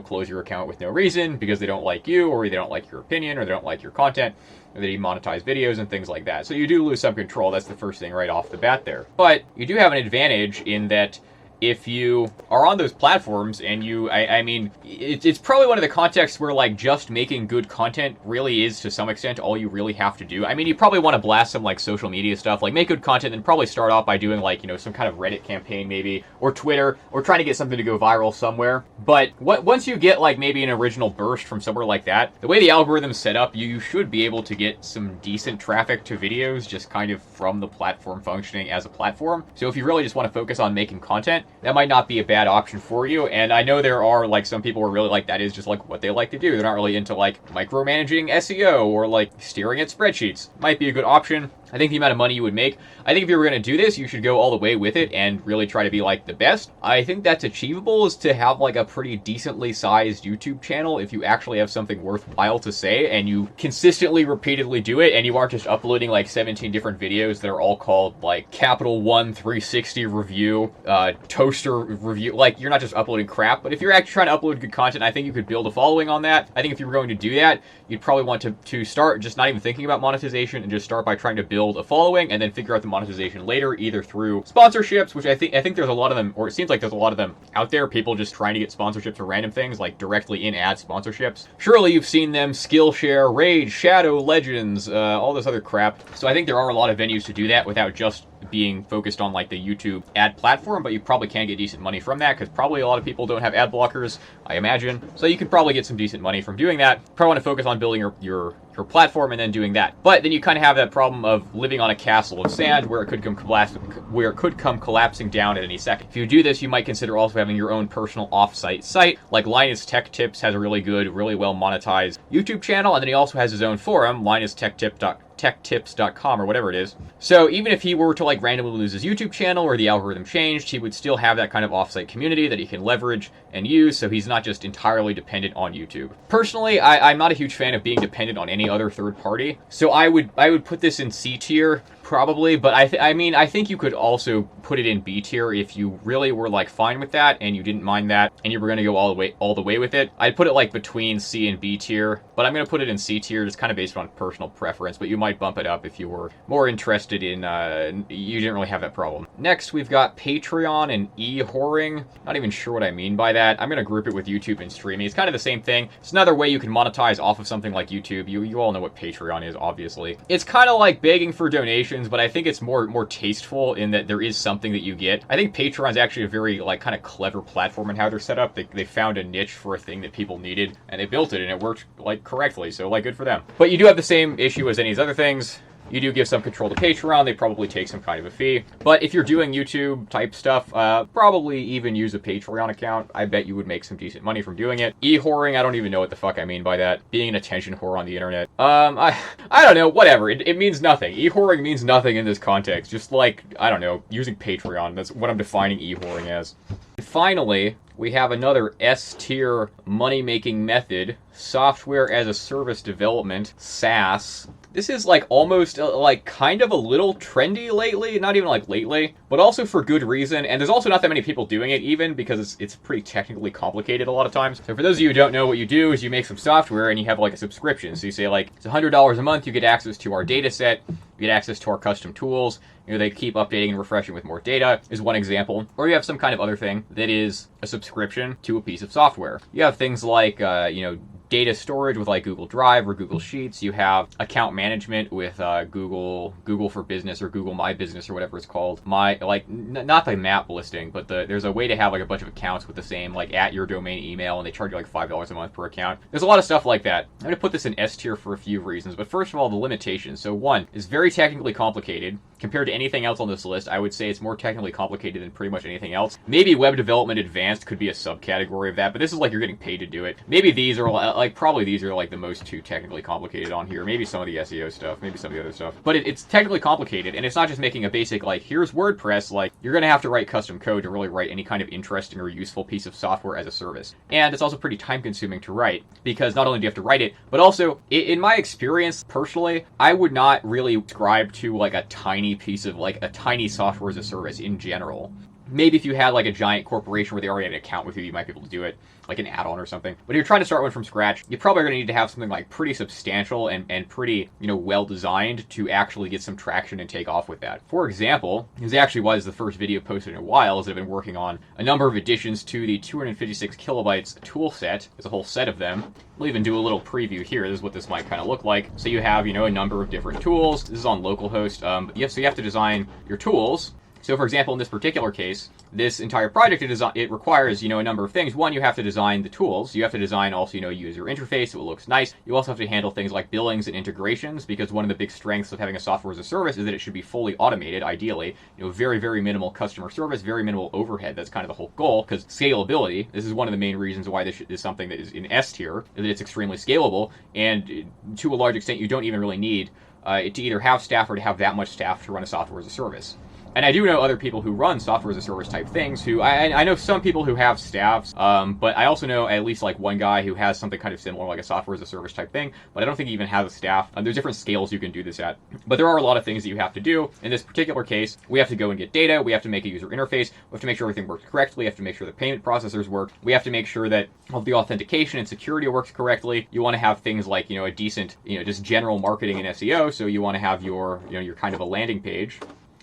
close your account with no reason because they don't like you, or they don't like your opinion, or they don't like your content, or they demonetize videos and things like that. So you do lose some control. That's the first thing right off the bat there. But you do have an advantage in that if you are on those platforms and I mean, it's probably one of the contexts where like just making good content really is to some extent all you really have to do. I mean, you probably want to blast some like social media stuff, like make good content, and probably start off by doing like, you know, some kind of Reddit campaign maybe, or Twitter, or trying to get something to go viral somewhere. But once you get like maybe an original burst from somewhere like that, the way the algorithm's set up, you should be able to get some decent traffic to videos just kind of from the platform functioning as a platform. So if you really just want to focus on making content, that might not be a bad option for you. And I know there are like some people who are really like that is just like what they like to do. They're not really into like micromanaging SEO or like staring at spreadsheets. Might be a good option. I think the amount of money you would make, I think if you were going to do this, you should go all the way with it and really try to be like the best. I think that's achievable, is to have like a pretty decently sized YouTube channel if you actually have something worthwhile to say and you consistently, repeatedly do it, and you aren't just uploading like 17 different videos that are all called like Capital One 360 review, toaster review. Like, you're not just uploading crap, but if you're actually trying to upload good content, I think you could build a following on that. I think if you were going to do that, you'd probably want to start just not even thinking about monetization and just start by trying to build a following and then figure out the monetization later, either through sponsorships, which I think there's a lot of them, or it seems like there's a lot of them out there, people just trying to get sponsorships for random things, like directly in-ad sponsorships. Surely you've seen them, Skillshare, Rage, Shadow Legends, all this other crap. So I think there are a lot of venues to do that without just being focused on like the YouTube ad platform, but you probably can get decent money from that, because probably a lot of people don't have ad blockers, I imagine. So you can probably get some decent money from doing that. Probably want to focus on building your platform and then doing that. But then you kind of have that problem of living on a castle of sand where it could come collapsing down at any second. If you do this, you might consider also having your own personal off-site site. Like Linus Tech Tips has a really good, really well monetized YouTube channel, and then he also has his own forum, linustechtips.com or whatever it is. So even if he were to like randomly lose his YouTube channel or the algorithm changed, he would still have that kind of offsite community that he can leverage and use, so he's not just entirely dependent on YouTube. Personally, I'm not a huge fan of being dependent on any other third party, so I would put this in C tier probably, but I mean I think you could also put it in B tier if you really were like fine with that and you didn't mind that and you were going to go all the way with it. I'd put it like between C and B tier, but I'm going to put it in C tier just kind of based on personal preference, but you might bump it up if you were more interested in you didn't really have that problem. Next, we've got Patreon and e-whoring. Not even sure what I mean by that. I'm going to group it with YouTube and streaming. It's kind of the same thing. It's another way you can monetize off of something like YouTube. You all know what Patreon is, obviously. It's kind of like begging for donations, but I think it's more tasteful in that there is something that you get. I think Patreon is actually a very like kind of clever platform in how they're set up. They found a niche for a thing that people needed, and they built it, and it worked like correctly. So like, good for them. But you do have the same issue as any of these other things. You do give some control to Patreon, they probably take some kind of a fee. But if you're doing YouTube type stuff, probably even use a Patreon account. I bet you would make some decent money from doing it. E-whoring, I don't even know what the fuck I mean by that. Being an attention whore on the internet. I don't know, whatever. It means nothing. E-whoring means nothing in this context. Just like, I don't know, using Patreon. That's what I'm defining e-whoring as. Finally, we have another S-tier money-making method, software as a service development, SaaS. This is like almost like kind of a little trendy lately, not even like lately, but also for good reason. And there's also not that many people doing it even because it's pretty technically complicated a lot of times. So for those of you who don't know, what you do is you make some software and you have like a subscription. So you say like, it's $100 a month, you get access to our data set, you get access to our custom tools. You know, they keep updating and refreshing with more data is one example. Or you have some kind of other thing that is a subscription to a piece of software. You have things like, data storage with like Google Drive or Google Sheets. You have account management with Google for Business or Google My Business or whatever it's called. Not the map listing, but there's a way to have like a bunch of accounts with the same like at your domain email, and they charge you like $5 a month per account. There's a lot of stuff like that. I'm going to put this in S tier for a few reasons, but first of all, the limitations. So one, is very technically complicated. Compared to anything else on this list, I would say it's more technically complicated than pretty much anything else. Maybe web development advanced could be a subcategory of that, but this is like you're getting paid to do it. Maybe these are probably these are like the most too technically complicated on here. Maybe some of the SEO stuff, maybe some of the other stuff. But it's technically complicated, and it's not just making a basic like, here's WordPress. Like, you're going to have to write custom code to really write any kind of interesting or useful piece of software as a service. And it's also pretty time consuming to write, because not only do you have to write it, but also in my experience personally, I would not really subscribe to like a tiny piece of like a tiny software as a service in general. Maybe if you had like a giant corporation where they already had an account with you, you might be able to do it, like an add-on or something. But if you're trying to start one from scratch, you're probably going to need to have something like pretty substantial and pretty, well designed to actually get some traction and take off with that. For example, this actually was the first video posted in a while, as I've been working on a number of additions to the 256 kilobytes tool set. There's a whole set of them. We'll even do a little preview here. This is what this might kind of look like. So you have, a number of different tools. This is on localhost. So you have to design your tools. So for example, in this particular case, this entire project, it requires, a number of things. One, you have to design the tools. You have to design also, user interface so it looks nice. You also have to handle things like billings and integrations, because one of the big strengths of having a software as a service is that it should be fully automated, ideally. Very, very minimal customer service, very minimal overhead. That's kind of the whole goal, because scalability, this is one of the main reasons why this is something that is in S tier, is that it's extremely scalable, and to a large extent, you don't even really need to either have staff or to have that much staff to run a software as a service. And I do know other people who run software as a service type things who, I know some people who have staffs, but I also know at least like one guy who has something kind of similar, like a software as a service type thing, but I don't think he even has a staff. There's different scales you can do this at, but there are a lot of things that you have to do. In this particular case, we have to go and get data, we have to make a user interface, we have to make sure everything works correctly, we have to make sure the payment processors work, we have to make sure that all the authentication and security works correctly. You want to have things like, a decent, just general marketing and SEO, so you want to have your, your kind of a landing page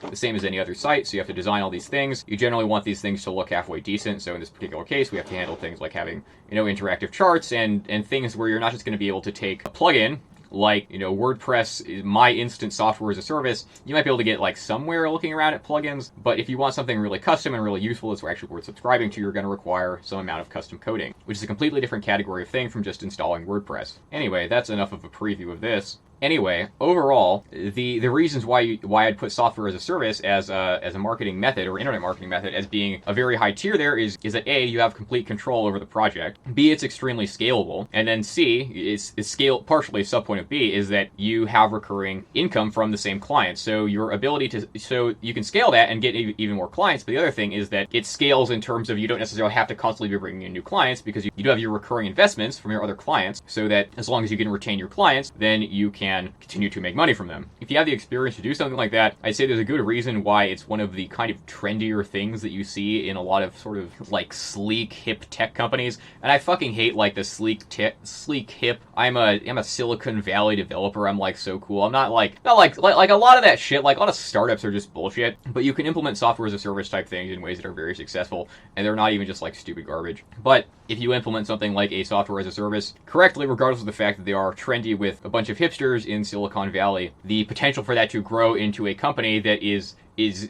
the same as any other site, so you have to design all these things. You generally want these things to look halfway decent, so in this particular case, we have to handle things like having, interactive charts and things where you're not just going to be able to take a plugin, like, WordPress, my instant software as a service. You might be able to get like somewhere looking around at plugins, but if you want something really custom and really useful that's actually worth subscribing to, you're going to require some amount of custom coding, which is a completely different category of thing from just installing WordPress. Anyway, that's enough of a preview of this. Anyway, overall, the reasons why I'd put software as a service as a marketing method or internet marketing method as being a very high tier there is that A, you have complete control over the project, B, it's extremely scalable, and then C, is scale partially a subpoint of B is that you have recurring income from the same clients. So your ability so you can scale that and get even more clients, but the other thing is that it scales in terms of you don't necessarily have to constantly be bringing in new clients, because you do have your recurring investments from your other clients, so that as long as you can retain your clients, then you can continue to make money from them. If you have the experience to do something like that, I'd say there's a good reason why it's one of the kind of trendier things that you see in a lot of sort of like sleek, hip tech companies. And I fucking hate like the sleek, hip. I'm a Silicon Valley developer. I'm like so cool. I'm not like a lot of that shit. Like a lot of startups are just bullshit. But you can implement software as a service type things in ways that are very successful, and they're not even just like stupid garbage. But if you implement something like a software as a service correctly, regardless of the fact that they are trendy with a bunch of hipsters in Silicon Valley, the potential for that to grow into a company that is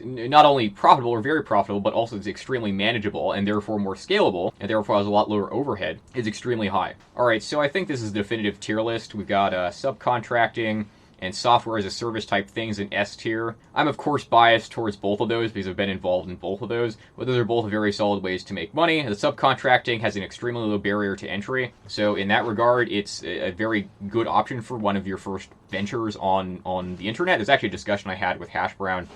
not only profitable or very profitable, but also is extremely manageable and therefore more scalable and therefore has a lot lower overhead is extremely high. All right, so I think this is the definitive tier list. We've got subcontracting and software as a service type things in S tier. I'm of course biased towards both of those because I've been involved in both of those, but those are both very solid ways to make money. The subcontracting has an extremely low barrier to entry, so in that regard, it's a very good option for one of your first ventures on the internet. There's actually a discussion I had with Hash Brown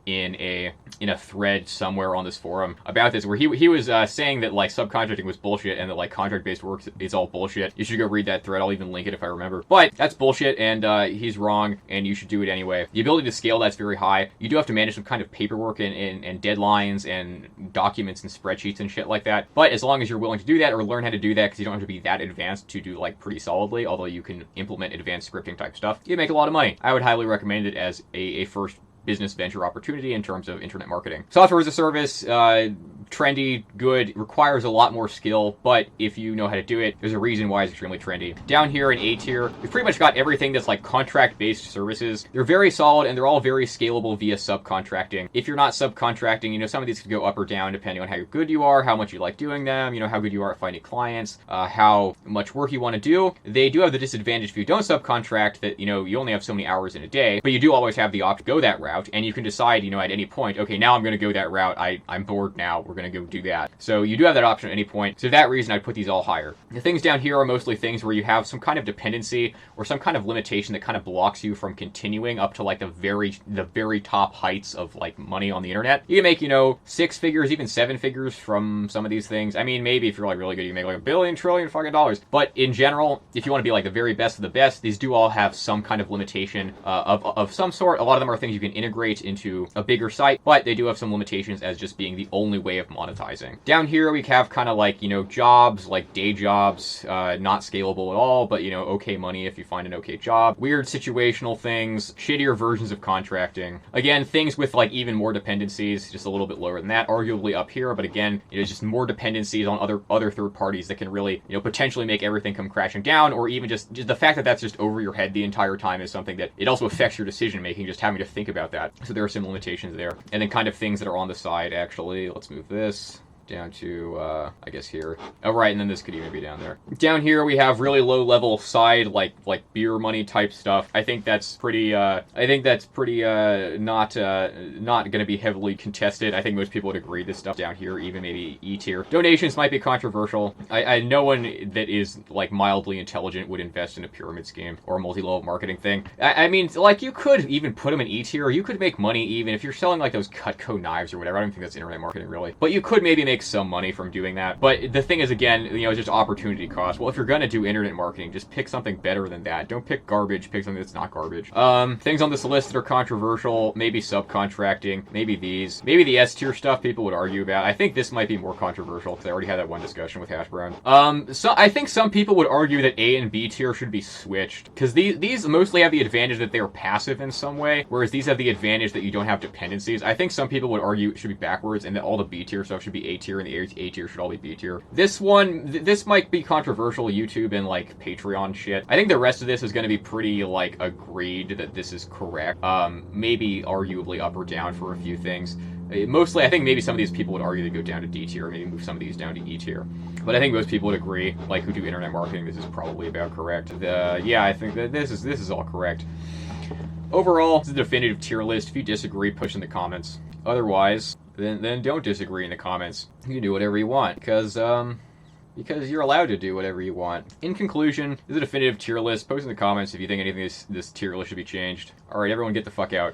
in a thread somewhere on this forum about this, where he was saying that like subcontracting was bullshit and that like contract-based work is all bullshit. You should go read that thread. I'll even link it if I remember. But that's bullshit, and he's wrong, and you should do it anyway. The ability to scale that's very high. You do have to manage some kind of paperwork and deadlines and documents and spreadsheets and shit like that. But as long as you're willing to do that or learn how to do that, because you don't have to be that advanced to do like pretty solidly, although you can implement advanced scripting type stuff, you make a lot of money. I would highly recommend it as a first business venture opportunity in terms of internet marketing. Software as a service, trendy, good, requires a lot more skill, but if you know how to do it, there's a reason why it's extremely trendy. Down here in A tier, we've pretty much got everything that's like contract-based services. They're very solid and they're all very scalable via subcontracting. If you're not subcontracting, some of these could go up or down depending on how good you are, how much you like doing them, how good you are at finding clients, how much work you want to do. They do have the disadvantage if you don't subcontract that, you only have so many hours in a day, but you do always have the option to go that route, and you can decide, at any point, okay, now I'm going to go that route. I'm bored now. We're going going to go do that. So you do have that option at any point. So for that reason, I'd put these all higher. The things down here are mostly things where you have some kind of dependency or some kind of limitation that kind of blocks you from continuing up to like the very top heights of like money on the internet. You can make, you know, 6 figures, even 7 figures from some of these things. I mean, maybe if you're like really good, you can make like $1 billion, trillion fucking dollars. But in general, if you want to be like the very best of the best, these do all have some kind of limitation of some sort. A lot of them are things you can integrate into a bigger site, but they do have some limitations as just being the only way of monetizing. Down here, we have kind of like, you know, jobs, like day jobs, not scalable at all, but, you know, okay money if you find an okay job. Weird situational things, shittier versions of contracting. Again, things with like even more dependencies, just a little bit lower than that, arguably up here, but again, you know, just more dependencies on other third parties that can really, you know, potentially make everything come crashing down, or even just the fact that that's just over your head the entire time is something that it also affects your decision making, just having to think about that. So there are some limitations there. And then kind of things that are on the side, actually. Let's move this down to, I guess here. Oh, right, and then this could even be down there. Down here, we have really low-level side, like beer money type stuff. I think that's pretty, not going to be heavily contested. I think most people would agree this stuff down here, even maybe E tier. Donations might be controversial. No one that is, like, mildly intelligent would invest in a pyramid scheme or a multi-level marketing thing. I mean, like, you could even put them in E tier. You could make money even if you're selling, like, those Cutco knives or whatever. I don't think that's internet marketing, really. But you could maybe make some money from doing that. But the thing is, again, you know, it's just opportunity cost. Well, if you're gonna do internet marketing, just pick something better than that. Don't pick garbage, pick something that's not garbage. Things on this list that are controversial, maybe subcontracting, maybe these. Maybe the S tier stuff people would argue about. I think this might be more controversial because I already had that one discussion with Hash Brown. So I think some people would argue that A and B tier should be switched because these mostly have the advantage that they are passive in some way, whereas these have the advantage that you don't have dependencies. I think some people would argue it should be backwards and that all the B tier stuff should be A tier and the A tier should all be B tier. This one, this might be controversial, YouTube and like Patreon shit. I think the rest of this is going to be pretty like agreed that this is correct. Maybe arguably up or down for a few things. Mostly, I think maybe some of these people would argue to go down to D tier, maybe move some of these down to E tier. But I think most people would agree, like who do internet marketing, this is probably about correct. Yeah, I think that this is all correct. Overall, this is a definitive tier list. If you disagree, push in the comments. Otherwise, then don't disagree in the comments. You can do whatever you want, because you're allowed to do whatever you want. In conclusion, this is a definitive tier list. Post in the comments if you think anything this tier list should be changed. Alright, everyone get the fuck out.